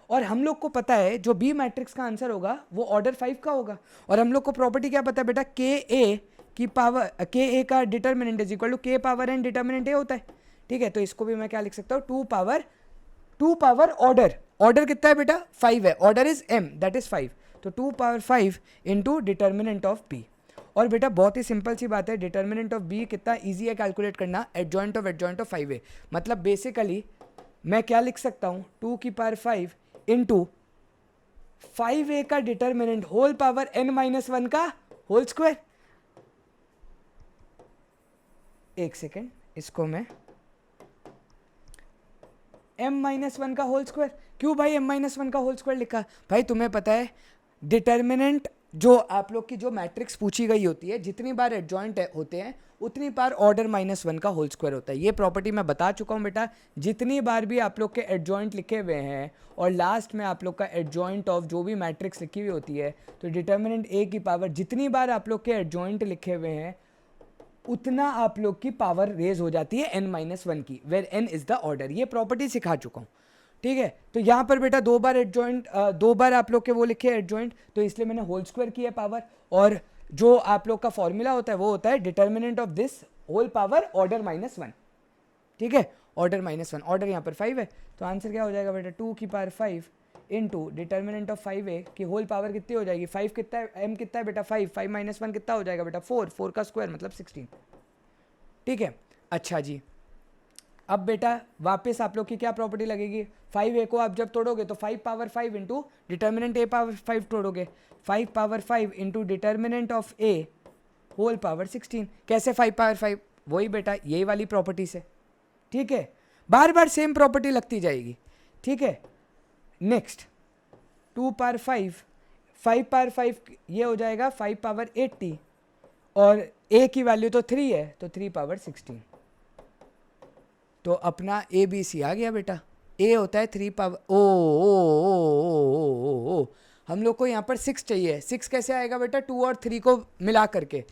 और हम लोग को पता है जो बी मैट्रिक्स का आंसर होगा वो ऑर्डर 5 का होगा। और हम लोग को प्रॉपर्टी क्या पता है बेटा? के ए की पावर, के ए का determinant is equal to K power n determinant ए होता है। ठीक है, तो इसको भी मैं क्या लिख सकता हूँ? 2 पावर ऑर्डर कितना है बेटा? 5 है, order is m, that is 5, तो 2 power 5 into determinant of b। और बेटा बहुत ही सिंपल सी बात है, डिटर्मिनेंट ऑफ b कितना ईजी है कैलकुलेट करना, एडजॉइंट ऑफ 5a। मतलब बेसिकली मैं क्या लिख सकता हूँ? 2 की पावर 5 इंटू 5a का determinant whole power n minus 1 का होल स्क्वायर। एक सेकेंड, इसको मैं m माइनस 1 का होल स्क्वायर। क्यों भाई m माइनस 1 का होल स्क्वायर लिखा? भाई तुम्हें पता है डिटर्मिनेंट जो आप लोग की जो मैट्रिक्स पूछी गई होती है, जितनी बार एडजॉइंट होते हैं उतनी बार ऑर्डर -1 का होल स्क्वायर होता है। ये प्रॉपर्टी मैं बता चुका हूँ बेटा। जितनी बार भी आप लोग के एडजॉइंट लिखे हुए हैं और लास्ट में आप लोग का एडजॉइंट ऑफ जो भी मैट्रिक्स लिखी हुई होती है, तो डिटर्मिनेंट ए की पावर जितनी बार आप लोग के एडजॉइंट लिखे हुए हैं उतना आप लोग की पावर रेज हो जाती है n-1 की, where n is the order. ये प्रॉपर्टी सिखा चुका हूँ। ठीक है, तो यहाँ पर बेटा दो बार एडजॉइंट, दो बार आप लोग के वो लिखे एडजॉइंट, तो इसलिए मैंने होल स्क्वायर किया पावर, और जो आप लोग का फॉर्मूला होता है वो होता है determinant of this whole power order -1। ठीक है, ऑर्डर -1, ऑर्डर यहाँ पर 5 है, तो आंसर क्या हो जाएगा बेटा 2 की power 5 into determinant of 5a की होल पावर कितनी हो जाएगी, 5 कितना है, m कितना है बेटा 5, 5 - 1 कितना हो जाएगा बेटा 4, 4 का स्क्वायर मतलब 16। ठीक है, अच्छा जी, अब बेटा वापस आप लोग की क्या प्रॉपर्टी लगेगी, 5a को आप जब तोड़ोगे तो 5 power 5 into determinant a power 5 तोड़ोगे, 5 power 5 into determinant of a whole power 16। कैसे 5 पावर 5, वही बेटा यही वाली प्रॉपर्टी से। ठीक है, बार बार सेम प्रॉपर्टी लगती जाएगी। ठीक है, नेक्स्ट 2 पावर 5, 5 पावर 5 ये हो जाएगा 5 पावर 80, और a की वैल्यू तो 3 है तो 3 पावर 16। तो अपना ए बी सी आ गया बेटा, ए होता है 3 पावर ओ, हम लोग को यहाँ पर 6 चाहिए। 6 कैसे आएगा बेटा, 2 और 3 को मिला करके,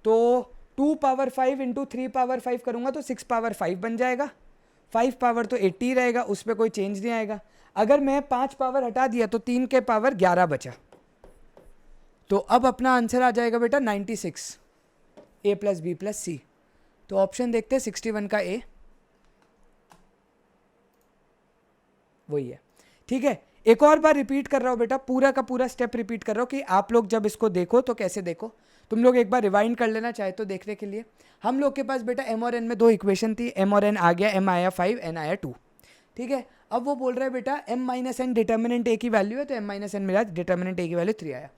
तो 2 पावर 5 इंटू 3 पावर 5 करूँगा तो 6 पावर 5 बन जाएगा। 5 पावर तो 80 रहेगा, उस पर कोई चेंज नहीं आएगा। अगर मैं 5 पावर हटा दिया तो 3 के पावर 11 बचा, तो अब अपना आंसर आ जाएगा बेटा 96, ए प्लस बी प्लस सी। तो ऑप्शन देखते हैं 61 का ए, वही है। ठीक है, एक और बार रिपीट कर रहा हूं बेटा, पूरा का पूरा स्टेप रिपीट कर रहा हूं कि आप लोग जब इसको देखो तो कैसे देखो। तुम लोग एक बार रिवाइंड कर लेना चाहे तो देखने के लिए। हम लोग के पास बेटा m और n में दो इक्वेशन थी, m और n आ गया, m आया 5, n आया 2। ठीक है, अब वो बोल रहा है बेटा m minus n determinant a की वैल्यू है, तो m माइनस n मिला, डिटर्मिनेंट a की वैल्यू 3 आया।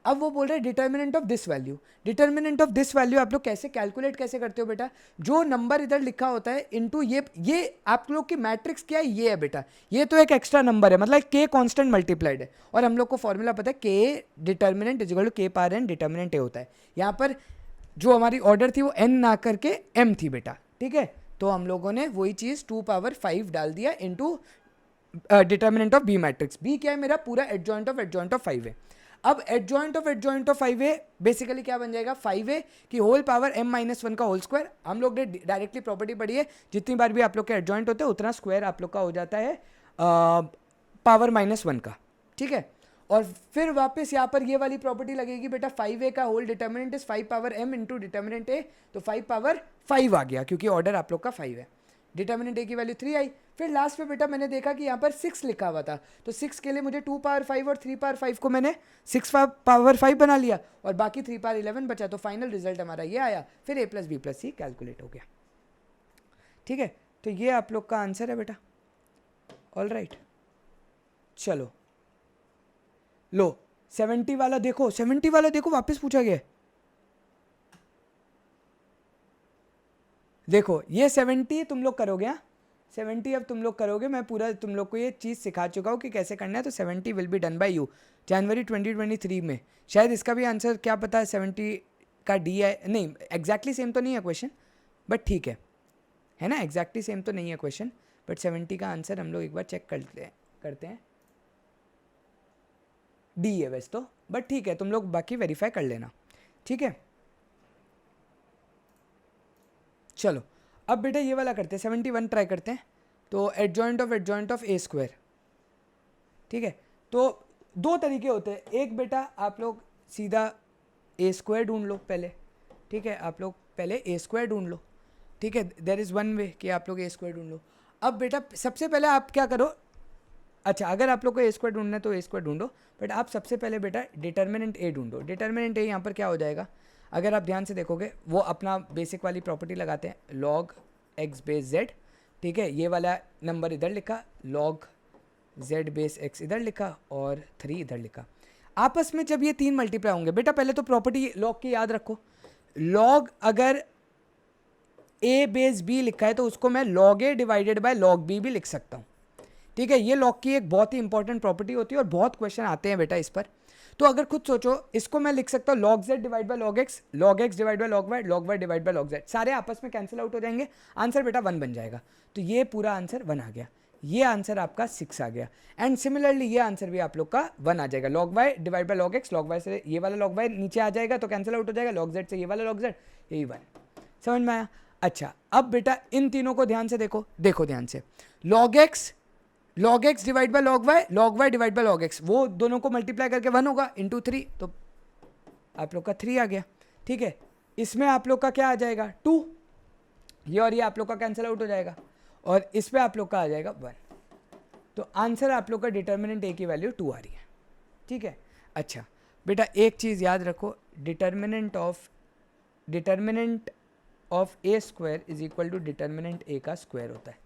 अब वो बोल रहे हैं determinant of this value. Determinant of this value आप लोग कैसे कैलकुलेट कैसे करते हो बेटा, जो नंबर इधर लिखा होता है इनटू ये आप लोग की मैट्रिक्स क्या है, ये है बेटा, ये तो एक एक्स्ट्रा नंबर है, मतलब k कांस्टेंट मल्टीप्लाइड है, और हम लोग को फॉर्मूला पता है k determinant is equal to k power n determinant a होता है। यहाँ पर जो हमारी ऑर्डर थी वो n ना करके m थी बेटा। ठीक है, तो हम लोगों ने वही चीज़ 2 पावर 5 डाल दिया into determinant of B matrix. B क्या है मेरा, पूरा एडजॉइंट ऑफ 5 है। अब एडजॉइंट ऑफ 5a बेसिकली क्या बन जाएगा, 5a की होल पावर m माइनस 1 का होल स्क्वायर। हम लोग ने डायरेक्टली प्रॉपर्टी पढ़ी है, जितनी बार भी आप लोग के एडजॉइंट होते हैं उतना स्क्वायर आप लोग का हो जाता है पावर -1 का। ठीक है, और फिर वापस यहाँ पर ये वाली प्रॉपर्टी लगेगी बेटा, 5a का whole determinant is 5 power m into determinant a, तो 5 पावर 5 आ गया क्योंकि ऑर्डर आप लोग का 5 है। डिटर्मिनेंट a की वैल्यू 3 आई। फिर लास्ट में बेटा मैंने देखा कि यहाँ पर 6 लिखा हुआ था, तो 6 के लिए मुझे 2 पावर 5 और 3 पावर 5 को मैंने 6 पावर 5 बना लिया, और बाकी 3 पावर 11 बचा, तो फाइनल रिजल्ट हमारा ये आया। फिर a plus B plus C calculate हो गया। ठीक है, तो ये आप लोग का आंसर है बेटा। ऑल राइट, चलो लो 70 वाला देखो, 70 वाला देखो, वापस पूछा गया। देखो ये 70 तुम लोग करोगे, हाँ 70 अब तुम लोग करोगे, मैं पूरा तुम लोग को ये चीज़ सिखा चुका हूँ कि कैसे करना है। तो 70 will be done by you January 2023 में। शायद इसका भी आंसर क्या पता है 70 का डी है, नहीं एग्जैक्टली सेम तो नहीं है क्वेश्चन, बट ठीक है ना, एग्जैक्टली सेम तो नहीं है क्वेश्चन, बट 70 का आंसर हम लोग एक बार चेक करते हैं। डी है वैसे तो, बट ठीक है, तुम लोग बाकी वेरीफाई कर लेना। ठीक है, चलो अब बेटा ये वाला करते हैं, 71 ट्राई करते हैं। तो एडजॉइंट ऑफ ए स्क्वायर। ठीक है, तो दो तरीके होते हैं, एक बेटा आप लोग सीधा ए स्क्वायर ढूंढ लो पहले। ठीक है, आप लोग पहले ए स्क्वायर ढूंढ लो। ठीक है, देयर इज़ वन वे कि आप लोग ए स्क्वायर ढूंढ लो। अब बेटा सबसे पहले आप क्या करो, अच्छा अगर आप लोग को ए स्क्वायर ढूंढना है तो ए स्क्वायर ढूंढो, बट आप सबसे पहले बेटा डिटर्मिनेंट ए ढूंढो। डिटर्मिनेंट ए यहाँ पर क्या हो जाएगा, अगर आप ध्यान से देखोगे वो अपना बेसिक वाली प्रॉपर्टी लगाते हैं, log x बेस z। ठीक है, ये वाला नंबर इधर लिखा, log z बेस x इधर लिखा, और 3 इधर लिखा। आपस में जब ये 3 मल्टीप्लाई होंगे बेटा, पहले तो प्रॉपर्टी log की याद रखो। log अगर a बेस b लिखा है तो उसको मैं log a divided by log b भी लिख सकता हूँ। ठीक है, ये log की एक बहुत ही इंपॉर्टेंट प्रॉपर्टी होती है और बहुत क्वेश्चन आते हैं बेटा इस पर। तो अगर खुद सोचो, इसको मैं लिख सकता हूँ log z divide by log x divide by log y divide by log z, सारे आपस में कैंसिल आउट हो जाएंगे, आंसर बेटा 1 बन जाएगा। तो ये पूरा आंसर 1 आ गया, ये आंसर आपका 6 आ गया, एंड सिमिलरली ये आंसर भी आप लोग का 1 आ जाएगा। log y divide by log y से ये वाला log y नीचे आ जाएगा तो कैंसिल आउट हो जाएगा, log z से ये वाला log z, यही 1। समझ में आया? अच्छा अब बेटा इन तीनों को ध्यान से देखो ध्यान से, log x log x divide by log y divide by log x, वो दोनों को मल्टीप्लाई करके 1 होगा इंटू 3, तो आप लोग का 3 आ गया। ठीक है, इसमें आप लोग का क्या आ जाएगा 2, ये और ये आप लोग का कैंसिल आउट हो जाएगा, और इस पे आप लोग का आ जाएगा 1। तो आंसर आप लोग का डिटर्मिनेंट ए की वैल्यू 2 आ रही है। ठीक है, अच्छा बेटा एक चीज़ याद रखो, determinant of A square is equal to determinant A का स्क्वायर होता है।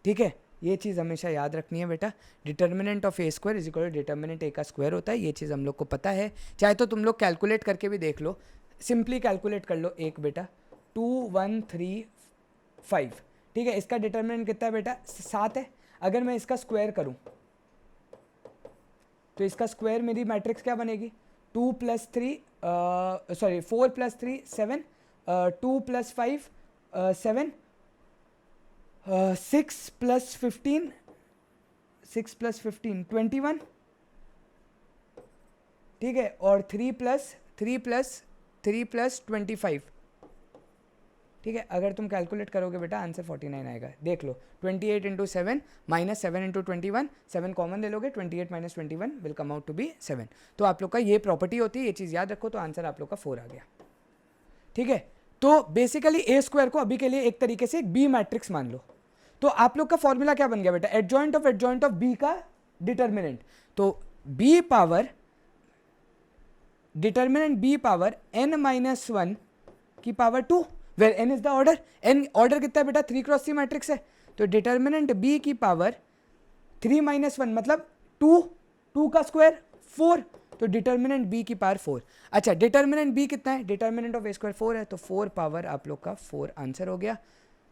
ठीक है, ये चीज़ हमेशा याद रखनी है बेटा, determinant of A square is equal to determinant A का स्क्वायर होता है, ये चीज़ हम लोग को पता है। चाहे तो तुम लोग कैलकुलेट करके भी देख लो, सिंपली कैलकुलेट कर लो एक बेटा, 2135। ठीक है, इसका डिटर्मिनेंट कितना है बेटा 7 है। अगर मैं इसका स्क्वायर करूं तो इसका स्क्वायर मेरी मैट्रिक्स क्या बनेगी 2 + 3 4 + 3 7, 2 + 5 7, 6 + 15 21। ठीक है, और 3 + 25। ठीक है, अगर तुम कैलकुलेट करोगे बेटा आंसर 49 आएगा। देख लो 28 × 7 - 7 × 21, 7 कॉमन ले लोगे, 28 - 21 will come out to be 7। तो आप लोग का ये प्रॉपर्टी होती है, ये चीज़ याद रखो, तो आंसर आप लोग का 4 आ गया। ठीक है, तो बेसिकली ए स्क्वायर को अभी के लिए एक तरीके से एक बी मैट्रिक्स मान लो। तो आप लोग का फॉर्मूला क्या बन गया बेटा, एडजॉइंट ऑफ बी का डिटर्मिनेंट, तो B power determinant B power n - 1 की power 2, where n is the order. n order कितना है बेटा 3 × 3 मैट्रिक्स है, तो डिटर्मिनेंट b की पावर 3 - 1 मतलब 2 का स्क्वायर 4, तो डिटर्मिनेंट b की पावर 4। अच्छा, डिटर्मिनेंट b कितना है, डिटर्मिनेंट ऑफ a स्क्वायर 4 है, तो 4 पावर आप लोग का 4 आंसर हो गया।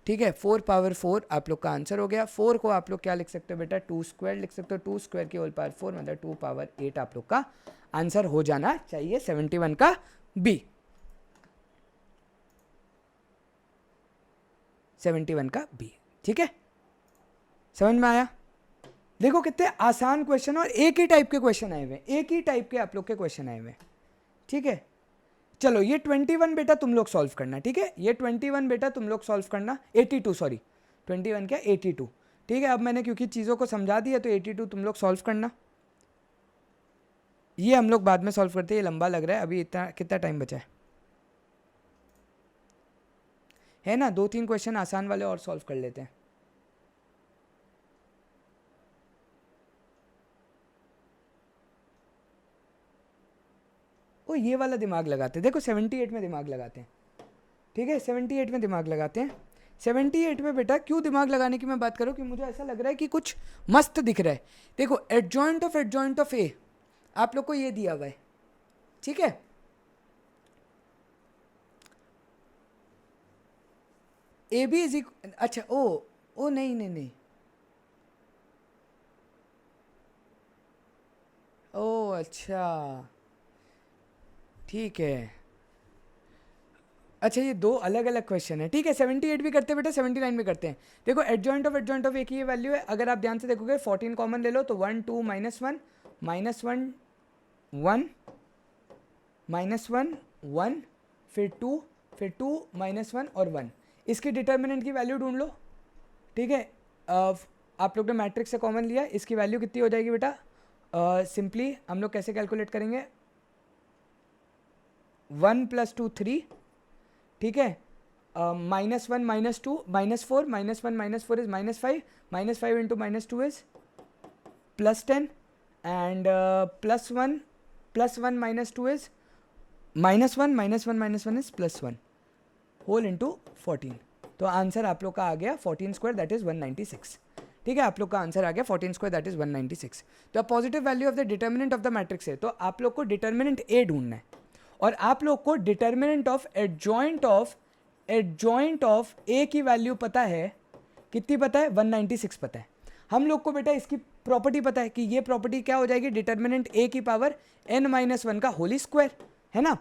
ठीक है, 4 पावर 4 आप लोग का आंसर हो गया। 4 को आप लोग क्या लिख सकते हो बेटा 2 स्क्वायर लिख सकते हो, 2 स्क्वायर की होल पावर 4 मतलब 2 पावर 8 आप लोग का आंसर हो जाना चाहिए 71 का बी, 71 का बी। ठीक है, समझ में आया। देखो कितने आसान क्वेश्चन, और एक ही टाइप के क्वेश्चन आए हुए, एक ही टाइप के आप लोग के क्वेश्चन आए हुए। ठीक है, चलो ये 21 बेटा तुम लोग सॉल्व करना। ठीक है, ये 21 बेटा तुम लोग सॉल्व करना, 82 सॉरी 21 क्या 82। ठीक है, अब मैंने क्योंकि चीज़ों को समझा दिया तो 82 तुम लोग सॉल्व करना, ये हम लोग बाद में सॉल्व करते हैं, ये लंबा लग रहा है। अभी इतना कितना टाइम बचा है ना, 2-3 क्वेश्चन आसान वाले और सॉल्व कर लेते हैं। ओ ये वाला दिमाग लगाते हैं, देखो 78 में दिमाग लगाते हैं। ठीक है, 78 में दिमाग लगाते हैं। 78 में बेटा क्यों दिमाग लगाने की मैं बात करूँ कि मुझे ऐसा लग रहा है कि कुछ मस्त दिख रहा है। देखो एडजॉइंट ऑफ ए आप लोग को ये दिया हुआ है। ठीक है, ए बी इज इक्वल, अच्छा ओ नहीं ओ अच्छा ठीक है, अच्छा ये दो अलग अलग क्वेश्चन है। ठीक है, 78 भी करते हैं बेटा, 79 भी करते हैं। देखो एडजॉइंट ऑफ एक ही वैल्यू है, अगर आप ध्यान से देखोगे 14 कॉमन ले लो तो 1 2 -1 -1 1 -1 1 फिर 2 -1 और 1, इसकी डिटर्मिनेंट की वैल्यू ढूंढ लो। ठीक है, आप लोग ने मैट्रिक्स से कॉमन लिया, इसकी वैल्यू कितनी हो जाएगी बेटा, सिंपली हम लोग कैसे कैलकुलेट करेंगे 1 + 2 3। ठीक है, -1 - 2 -4 -1 - 4 is -5, -5 into -2 is +10 and +1 - 2 is -1 -1 - 1 is +1 whole into 14। तो आंसर आप लोग का आ गया 14 स्क्वायर दैट इज 196। ठीक है, आप लोग का आंसर आ गया 14 स्क्वायर दैट इज 196। तो positive value of the determinant of the matrix है, तो आप लोग को डिटर्मिनेंट ए ढूंढना है, और आप लोग को डिटर्मिनेंट ऑफ एडजॉइंट ऑफ ए की वैल्यू पता है, कितनी पता है 196 पता है। हम लोग को बेटा इसकी प्रॉपर्टी पता है कि ये प्रॉपर्टी क्या हो जाएगी, डिटर्मिनेंट ए की पावर n - 1 का होल स्क्वायर है ना।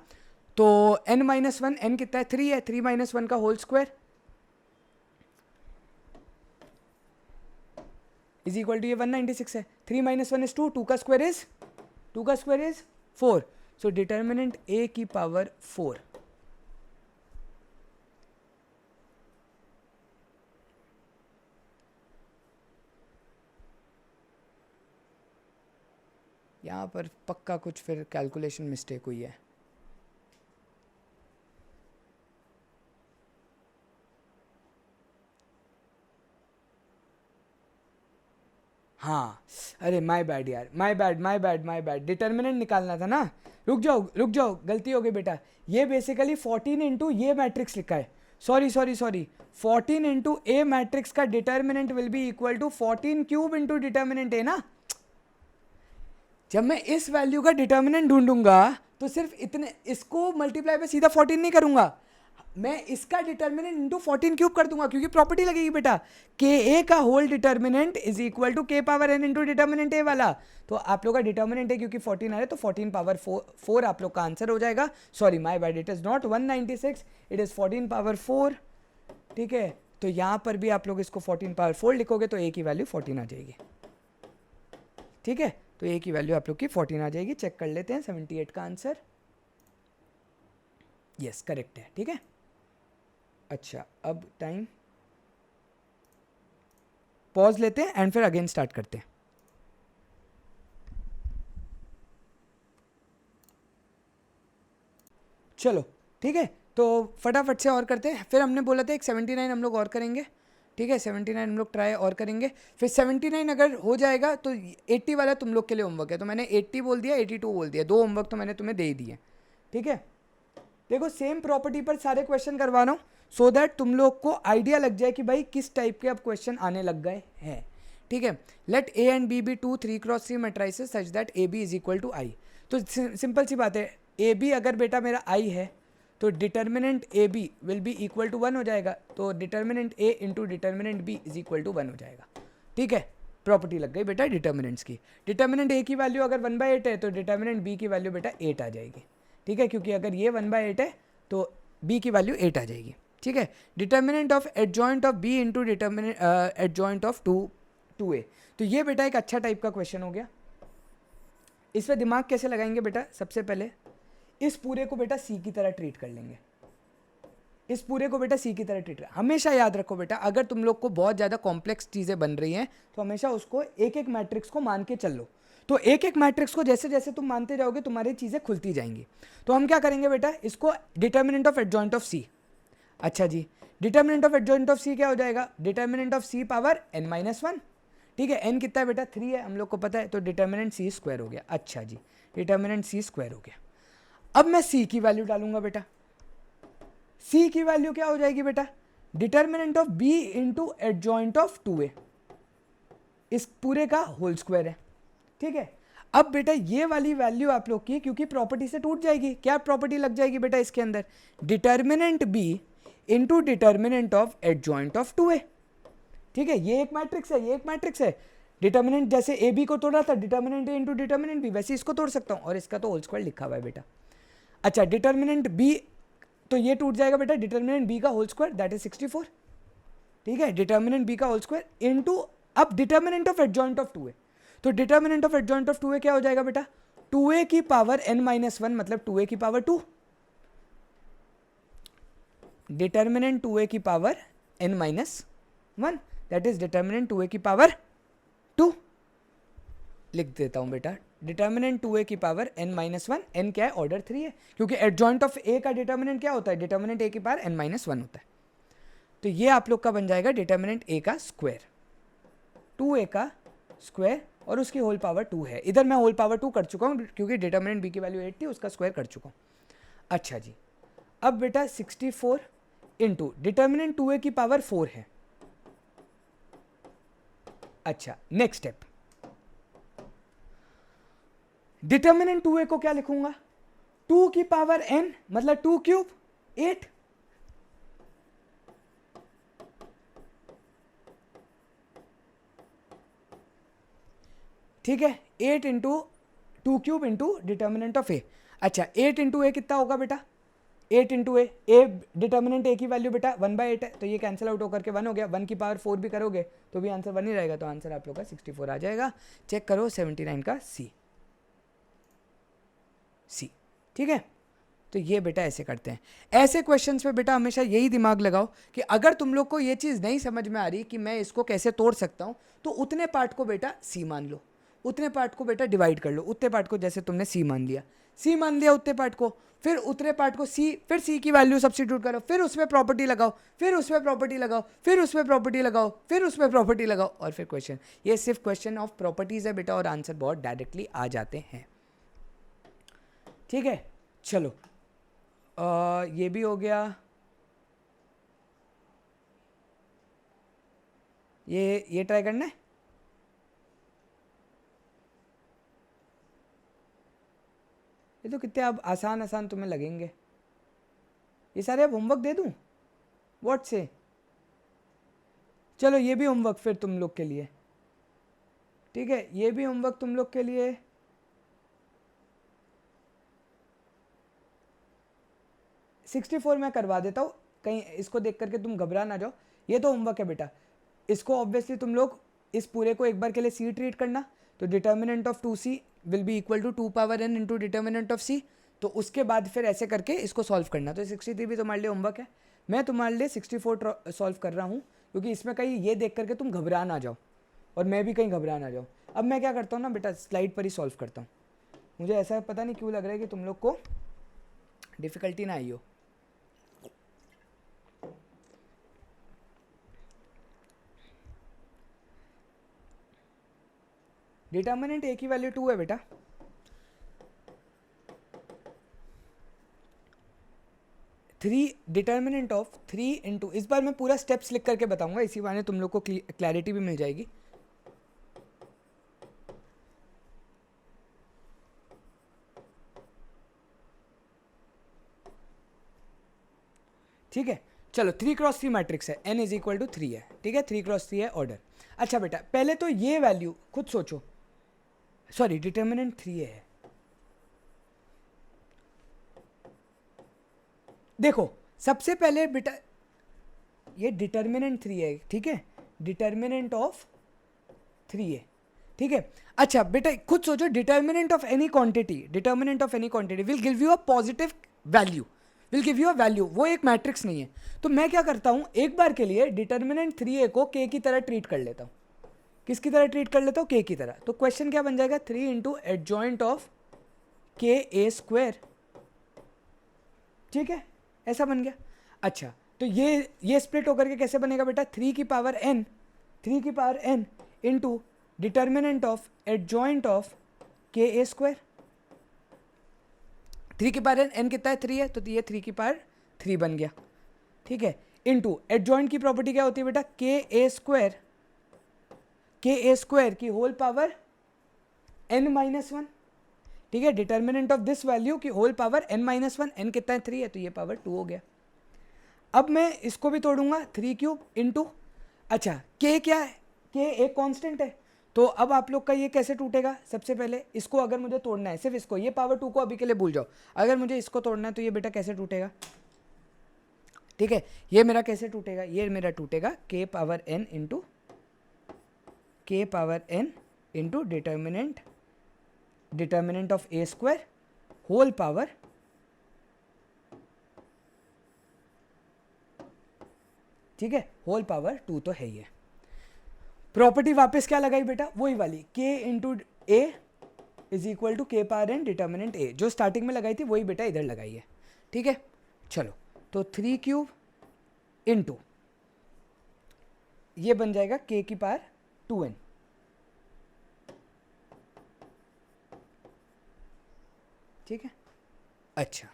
तो n - 1 n कितना है 3 है, 3 - 1 का whole square is equal to ये 196 है। 3 - 1 इज 2, 2 का square is 4, so determinant A की पावर 4। यहाँ पर पक्का कुछ फिर कैलकुलेशन मिस्टेक हुई है। हाँ, अरे माय बैड यार, माय बैड, डिटर्मिनेंट निकालना था ना। रुक जाओ, गलती हो गई बेटा। ये बेसिकली 14 इंटू ये मैट्रिक्स लिखा है, सॉरी 14 इंटू ए मैट्रिक्स का determinant will be equal to 14 cube into determinant A ना। जब मैं इस वैल्यू का डिटर्मिनेंट ढूंढूंगा तो सिर्फ इतने, इसको मल्टीप्लाई पे सीधा 14 नहीं करूंगा, मैं इसका डिटर्मिनेंट इंटू 14 क्यूब कर दूंगा, क्योंकि प्रॉपर्टी लगेगी बेटा, के ए का whole determinant is equal to K power N into determinant A वाला। तो आप लोग का डिटर्मिनेंट है क्योंकि 14 आ रहा है, तो 14 पावर 4 आप लोग का आंसर हो जाएगा। Sorry my bad, it is not 196, it is 14 power 4। ठीक है, तो यहां पर भी आप लोग इसको 14 पावर 4 लिखोगे तो ए की वैल्यू 14 आ जाएगी। ठीक है, तो ए की वैल्यू आप लोग की 14 आ जाएगी। चेक कर लेते हैं 78 का आंसर। यस करेक्ट है। ठीक है, अच्छा अब टाइम पॉज लेते हैं एंड फिर अगेन स्टार्ट करते हैं। चलो ठीक है, तो फटाफट से और करते हैं। फिर हमने बोला था एक 79 हम लोग और करेंगे। ठीक है, 79 हम लोग ट्राई और करेंगे। फिर 79 अगर हो जाएगा तो 80 वाला तुम लोग के लिए होमवर्क है। तो मैंने 80 बोल दिया, 82 बोल दिया, 2 होमवर्क तो मैंने तुम्हें दे ही दिए। ठीक है, देखो सेम प्रॉपर्टी पर सारे क्वेश्चन करवा रहा हूँ सो दैट तुम लोग को आइडिया लग जाए कि भाई किस टाइप के अब क्वेश्चन आने लग गए हैं। ठीक है, let A and B be 2 3x3 matrices such that A B is equal to I. तो सिंपल सी बात है, ए बी अगर बेटा मेरा आई है तो determinant A B will be equal to 1 हो जाएगा। तो determinant A into determinant B is equal to 1 हो जाएगा। ठीक है, प्रॉपर्टी लग गई बेटा डिटर्मिनेंट्स की। डिटर्मिनेंट ए की वैल्यू अगर 1/8 है तो डिटर्मिनेंट बी की वैल्यू बेटा 8 आ जाएगी। ठीक है, क्योंकि अगर ये 1/8 है तो बी की वैल्यू 8 आ जाएगी। ठीक है, determinant of adjoint of B into determinant adjoint of 2a। तो ये बेटा एक अच्छा टाइप का क्वेश्चन हो गया। इस पर दिमाग कैसे लगाएंगे बेटा, सबसे पहले इस पूरे को बेटा सी की तरह ट्रीट कर लेंगे। इस पूरे को बेटा सी की तरह ट्रीट कर, हमेशा याद रखो बेटा, अगर तुम लोग को बहुत ज़्यादा कॉम्प्लेक्स चीज़ें बन रही हैं तो हमेशा उसको एक एक मैट्रिक्स को मान के चल लो। तो एक एक मैट्रिक्स को जैसे जैसे तुम मानते जाओगे तुम्हारी चीज़ें खुलती जाएंगी। तो हम क्या करेंगे बेटा, इसको डिटर्मिनेंट ऑफ एडजॉइंट ऑफ सी। अच्छा जी, डिटर्मिनेंट ऑफ एडजॉइंट ऑफ सी क्या हो जाएगा, determinant of C power n-1। ठीक है, n कितना है बेटा 3 है, हम लोग को पता है, तो डिटर्मिनेंट सी स्क्वायर हो गया। अच्छा जी, डिटर्मिनेंट सी स्क्वायर हो गया। अब मैं सी की वैल्यू डालूंगा बेटा। सी की वैल्यू क्या हो जाएगी बेटा, determinant of B into adjoint of 2a, इस पूरे का होल स्क्वायर है। ठीक है, अब बेटा ये वाली वैल्यू आप लोग की क्योंकि प्रॉपर्टी से टूट जाएगी, क्या प्रॉपर्टी लग जाएगी बेटा इसके अंदर, determinant B into determinant of adjoint of 2a। ठीक है, ये एक मैट्रिक्स है, ये एक मैट्रिक्स है। डिटर्मिनेंट जैसे ए बी को तोड़ा था, determinant A into determinant B, वैसे इसको तोड़ सकता हूँ, और इसका तो होल स्क्वायर लिखा हुआ है बेटा। अच्छा, डिटर्मिनेंट बी, तो ये टूट जाएगा बेटा, डिटर्मिनेंट बी का होल स्क्वायर दैट इज 64। ठीक है, डिटर्मिनेंट बी का होल स्क्वायर इंटू अब determinant of adjoint of 2a। तो determinant of adjoint of 2a क्या हो जाएगा बेटा, 2a की पावर n-1 मतलब 2a की पावर 2। डिटर्मिनेंट 2a की power n-1 that is determinant 2a की पावर 2। लिख देता हूं बेटा, डिटर्मिनेंट 2a की पावर n-1, n क्या है, ऑर्डर 3 है, क्योंकि एडजॉइंट ऑफ a का डिटर्मिनेंट क्या होता है, डिटर्मिनेंट a की पावर n-1 होता है। तो ये आप लोग का बन जाएगा डिटर्मिनेंट a का स्क्वायर, 2a का स्क्वायर और उसकी होल पावर 2 है। इधर मैं होल पावर 2 कर चुका हूँ क्योंकि डिटर्मिनेंट b की वैल्यू 8 थी, उसका स्क्वायर कर चुका हूँ। अच्छा जी, अब बेटा 64 इंटू डिटर्मिनेंट 2a की पावर 4 है। अच्छा, नेक्स्ट स्टेप, डिटर्मिनेंट 2a को क्या लिखूंगा, 2 की पावर n मतलब 2 क्यूब 8। ठीक है, 8 into 2 cube into determinant of A. अच्छा, 8 इंटू ए कितना होगा बेटा, 8 इंटू ए डिटर्मिनेंट ए की वैल्यू बेटा 1/8 है, तो ये कैंसिल आउट होकर के 1 हो गया। 1 की पावर 4 भी करोगे तो भी आंसर 1 ही रहेगा, तो आंसर आप लोग का 64 आ जाएगा। चेक करो 79 का सी। ठीक है, तो ये बेटा ऐसे करते हैं। ऐसे क्वेश्चंस पे बेटा हमेशा यही दिमाग लगाओ कि अगर तुम लोग को ये चीज़ नहीं समझ में आ रही कि मैं इसको कैसे तोड़ सकता हूँ, तो उतने पार्ट को बेटा सी मान लो, उतने पार्ट को बेटा डिवाइड कर लो, उतने पार्ट को, जैसे तुमने सी मान लिया उतने पार्ट को, फिर उतने पार्ट को सी, फिर सी की वैल्यू सब्स्टिट्यूट करो, फिर उसमें प्रॉपर्टी लगाओ, फिर उसमें प्रॉपर्टी लगाओ, फिर उसमें प्रॉपर्टी लगाओ, फिर उसमें प्रॉपर्टी लगाओ, और फिर क्वेश्चन। ये सिर्फ क्वेश्चन ऑफ प्रॉपर्टीज है बेटा, और आंसर बहुत डायरेक्टली आ जाते हैं। ठीक है, चलो ये भी हो गया। ये ट्राई करना है। ये तो कितने अब आसान आसान तुम्हें लगेंगे। ये सारे अब होमवर्क दे दूं व्हाट से? चलो ये भी होमवर्क फिर तुम लोग के लिए, ठीक है, ये भी होमवर्क तुम लोग के लिए। सिक्सटी 64 मैं करवा देता हूँ, कहीं इसको देख करके तुम घबरा ना जाओ। ये तो होमवर्क है बेटा, इसको ऑब्वियसली तुम लोग इस पूरे को एक बार के लिए सी ट्रीट करना। तो determinant of 2c will be equal to 2 power n into determinant of c। तो उसके बाद फिर ऐसे करके इसको सॉल्व करना। तो 63 भी तुम्हारे लिए होमवर्क है, मैं तुम्हारे लिए 64 सॉल्व कर रहा हूँ, क्योंकि इसमें कहीं ये देख करके तुम घबरा ना जाओ और मैं भी कहीं घबरा ना जाऊँ। अब मैं क्या करता हूँ ना बेटा, स्लाइड पर ही सॉल्व करता हूँ। मुझे ऐसा पता नहीं क्यों लग रहा है कि तुम लोग को डिफ़िकल्टी ना आई हो। डिटर्मिनेंट ए की वैल्यू 2 है बेटा, डिटर्मिनेंट ऑफ 3 इंटू, इस बार मैं पूरा स्टेप्स लिख करके बताऊंगा, इसी बहाने तुम लोग को क्लैरिटी भी मिल जाएगी। ठीक है, चलो 3x3 मैट्रिक्स है, n इज इक्वल टू 3 है, ठीक है, 3x3 है ऑर्डर। अच्छा बेटा पहले तो ये वैल्यू खुद सोचो, सॉरी डिटर्मिनेंट 3 है। देखो सबसे पहले बेटा ये डिटर्मिनेंट 3 है, ठीक है, डिटर्मिनेंट ऑफ 3 है, ठीक है। अच्छा बेटा खुद सोचो, determinant of any quantity will give you a positive value, will give you a value, वो एक मैट्रिक्स नहीं है। तो मैं क्या करता हूं, एक बार के लिए डिटर्मिनेंट 3a को k की तरह ट्रीट कर लेता हूं। किसकी तरह ट्रीट कर लेता हूं? k की तरह। तो क्वेश्चन क्या बन जाएगा, 3 इंटू एडजॉइंट ऑफ के ए स्क्वायर, ठीक है, ऐसा बन गया। अच्छा तो ये स्प्लिट होकर के कैसे बनेगा बेटा, 3 की power n into determinant of adjoint of के ए स्क्वायर। 3 की पावर n कितना है, 3 है, तो ये 3 की पावर 3 बन गया, ठीक है, इंटू एडजॉइंट की प्रॉपर्टी क्या होती है बेटा, के ए स्क्वायर की होल पावर n-1, ठीक है, डिटर्मिनेंट ऑफ दिस वैल्यू की होल पावर n-1, n कितना है 3 है, तो ये पावर 2 हो गया। अब मैं इसको भी तोड़ूंगा, 3 क्यूब इंटू, अच्छा k क्या है, k एक कांस्टेंट है, तो अब आप लोग का ये कैसे टूटेगा, सबसे पहले इसको अगर मुझे तोड़ना है, सिर्फ इसको, ये पावर 2 को अभी के लिए भूल जाओ, अगर मुझे इसको तोड़ना है तो ये बेटा कैसे टूटेगा, ठीक है, ये मेरा कैसे टूटेगा, ये मेरा टूटेगा k power n into determinant of A square whole power, ठीक है, होल पावर 2 तो है ये। प्रॉपर्टी वापस क्या लगाई बेटा, वही वाली, k into A is equal to K power n determinant A, जो स्टार्टिंग में लगाई थी वही बेटा इधर लगाई है, ठीक है। चलो तो 3 क्यूब इंटू ये बन जाएगा k की पावर 2n, ठीक है। अच्छा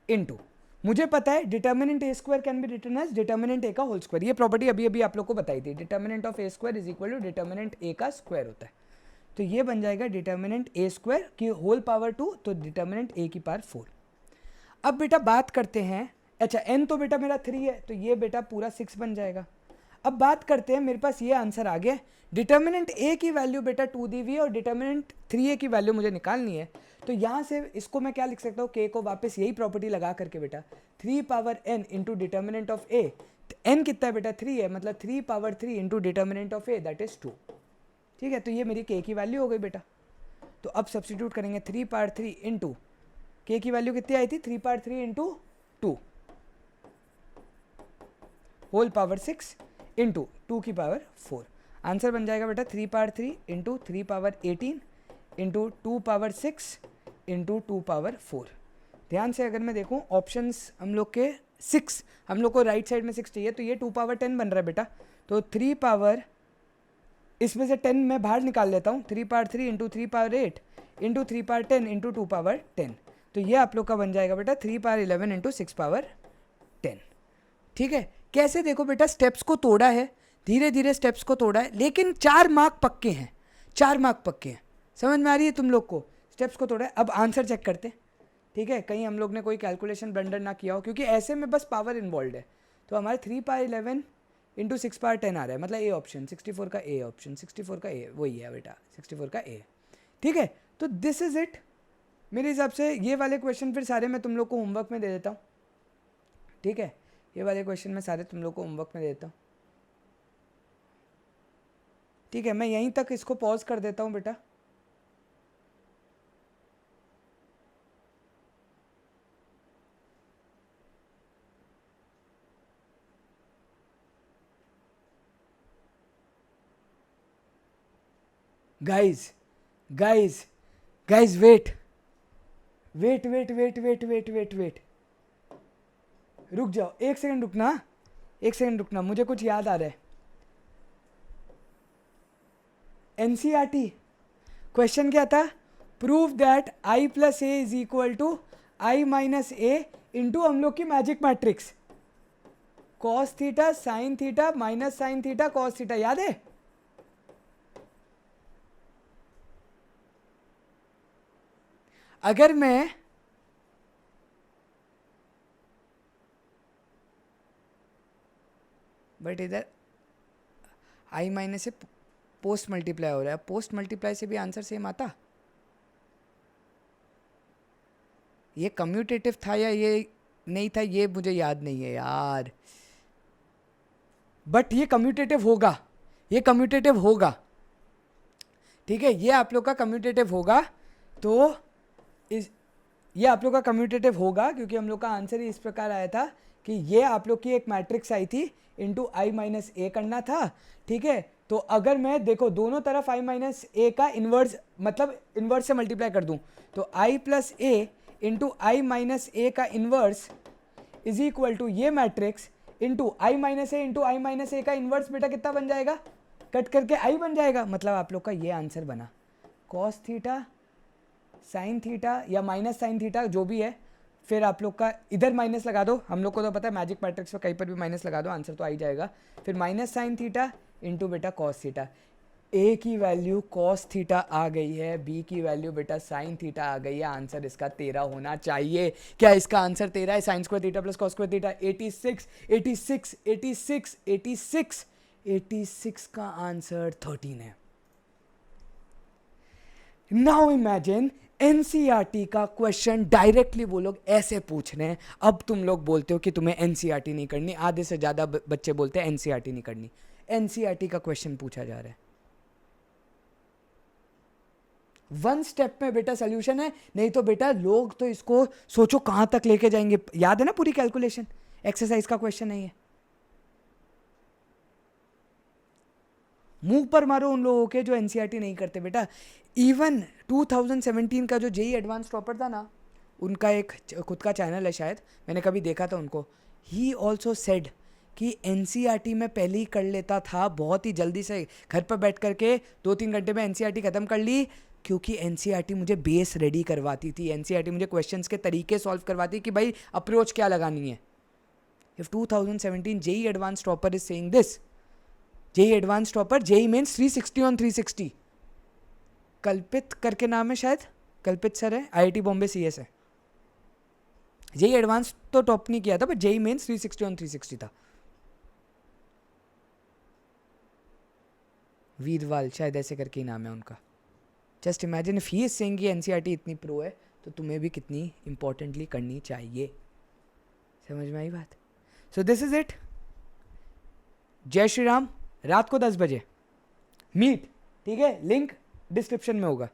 इंटू, मुझे पता है determinant A square can be written as determinant A का होल स्क्वायर, ये प्रॉपर्टी अभी अभी आप लोग को बताई थी, determinant of A square is equal to determinant A का स्क्वायर होता है। तो ये बन जाएगा डिटर्मिनेंट ए स्क्वायर की होल पावर 2, तो डिटर्मिनेंट ए की पावर 4। अब बेटा बात करते हैं, अच्छा n तो बेटा मेरा 3 है, तो ये बेटा पूरा 6 बन जाएगा। अब बात करते हैं, मेरे पास ये आंसर आ गया, डिटर्मिनेंट ए की वैल्यू बेटा 2 दी हुई है और डिटर्मिनेंट 3a की वैल्यू मुझे निकालनी है। तो यहाँ से इसको मैं क्या लिख सकता हूँ, k को वापस यही प्रॉपर्टी लगा करके बेटा 3 power n into determinant of a, n कितना है बेटा 3 है, मतलब 3 power 3 into determinant of a that is 2, ठीक है। तो ये मेरी k की वैल्यू हो गई बेटा। तो अब सब्सटीट्यूट करेंगे, 3 पावर 3 इंटू k की वैल्यू कितनी आई थी, 3 power 3 into 2 whole power 6 into 2 की पावर 4। आंसर बन जाएगा बेटा 3 power 3 into 3 power 18 into 2 power 6 into 2 power 4। ध्यान से अगर मैं देखूँ ऑप्शंस हम लोग के 6, हम लोग को राइट साइड में 6 चाहिए, तो ये 2 पावर 10 बन रहा है बेटा। तो 3 पावर, इसमें से 10 मैं बाहर निकाल लेता हूँ, 3 power 3 into 3 power 8 into 3 power 10 into 2 power 10। तो ये आप लोग का बन जाएगा बेटा 3 पावर 11 इंटू 6 पावर 10। ठीक है, कैसे देखो बेटा स्टेप्स को तोड़ा है, धीरे धीरे स्टेप्स को तोड़ा है, लेकिन 4 मार्क पक्के हैं, 4 मार्क पक्के हैं। समझ में आ रही है तुम लोग को? स्टेप्स को तोड़ा है। अब आंसर चेक करते हैं, ठीक है, कहीं हम लोग ने कोई कैलकुलेशन ब्लंडर ना किया हो, क्योंकि ऐसे में बस पावर इन्वॉल्व है। तो हमारे 3 पावर 11 इंटू 6 पावर 10 आ रहा है, मतलब ए ऑप्शन, 64 का ए ऑप्शन, 64 का ए वही है बेटा, 64 का ए। ठीक है, तो दिस इज इट। मेरे हिसाब से ये वाले क्वेश्चन फिर सारे मैं तुम लोग को होमवर्क में दे देता हूँ। ठीक है, ये वाले क्वेश्चन मैं सारे तुम लोग को होमवर्क में दे देता हूँ। ठीक है, मैं यहीं तक इसको पॉज कर देता हूँ बेटा। Guys guys guys wait wait wait wait wait wait wait wait, रुक जाओ, एक सेकंड रुकना, एक सेकंड रुकना, मुझे कुछ याद आ रहा है। एनसीईआरटी क्वेश्चन क्या था? Prove that I plus A is equal to I minus A into हम लोग की magic matrix cos theta sine theta minus sine theta cos theta, याद है? अगर मैं बट इधर आई माइनस से पोस्ट मल्टीप्लाई हो रहा है, पोस्ट मल्टीप्लाई से भी आंसर सेम आता? ये कम्यूटेटिव था या ये नहीं था, ये मुझे याद नहीं है यार, बट ये कम्यूटेटिव होगा, ये कम्यूटेटिव होगा। ठीक है, ये आप लोग का कम्यूटेटिव होगा। तो ये आप लोग का कम्यूटेटिव होगा, क्योंकि हम लोग का आंसर ही इस प्रकार आया था कि ये आप लोग की एक मैट्रिक्स आई थी, इंटू आई माइनस ए करना था। ठीक है, तो अगर मैं देखो दोनों तरफ आई माइनस ए का इन्वर्स, मतलब इन्वर्स से मल्टीप्लाई कर दूं, तो आई प्लस ए इंटू आई माइनस ए का इन्वर्स इज इक्वल टू ये matrix into I minus A into I minus ए का इन्वर्स। बेटा कितना बन जाएगा? कट करके आई बन जाएगा, मतलब आप लोग का ये आंसर बना। कॉस थीटा साइन थीटा या माइनस साइन थीटा जो भी है, फिर आप लोग का इधर माइनस लगा दो, हम लोग को तो पता है मैजिक मैट्रिक्स पे कहीं पर भी माइनस लगा दो, आंसर तो आ ही जाएगा। फिर माइनस साइन थीटा इंटू बेटा कॉस थीटा। ए की वैल्यू कॉस थीटा आ गई है, बी की वैल्यू बेटा साइन थीटा आ गई है, आंसर इसका 13 होना चाहिए। क्या इसका आंसर 13 है? Sine square theta plus cos square theta 86, 86, 86, 86, 86 का आंसर 13 है। नाउ इमेजिन एनसीईआरटी का क्वेश्चन डायरेक्टली वो लोग ऐसे पूछ रहे हैं। अब तुम लोग बोलते हो कि तुम्हें एनसीईआरटी नहीं करनी, आधे से ज़्यादा बच्चे बोलते हैं एनसीईआरटी नहीं करनी। एनसीईआरटी का क्वेश्चन पूछा जा रहा है, वन स्टेप में बेटा सोल्यूशन है। नहीं तो बेटा लोग तो इसको सोचो कहाँ तक लेके जाएंगे, याद है ना पूरी कैलकुलेशन, एक्सरसाइज का क्वेश्चन नहीं है। मुंह पर मारो उन लोगों के जो एनसीईआरटी नहीं करते बेटा। इवन 2017 का जो जेई एडवांस टॉपर था ना, उनका एक खुद का चैनल है शायद, मैंने कभी देखा था उनको, ही ऑल्सो सेड कि एनसीईआरटी में पहले ही कर लेता था बहुत ही जल्दी से, घर पर बैठ करके 2-3 घंटे में एनसीईआरटी ख़त्म कर ली, क्योंकि एनसीईआरटी मुझे बेस रेडी करवाती थी, एनसीईआरटी मुझे क्वेश्चंस के तरीके सॉल्व करवाती कि भाई अप्रोच क्या लगानी है। If 2017 JEE advance topper is saying this, JEE advance topper, JEE mains 360 on 360, Kalpit करके नाम है शायद, कल्पित सर है, आईआईटी बॉम्बे सीएस है। जेई एडवांस तो टॉप नहीं किया था, बट जेई मेंस 360 ऑन 360 था। वीरवाल शायद ऐसे करके ही नाम है उनका। Just imagine if he is saying कि एनसीईआरटी इतनी प्रो है, तो तुम्हें भी कितनी इंपॉर्टेंटली करनी चाहिए। समझ में आई बात? So this is it. जय श्री राम। रात को 10 बजे मीट, ठीक है, लिंक डिस्क्रिप्शन में होगा।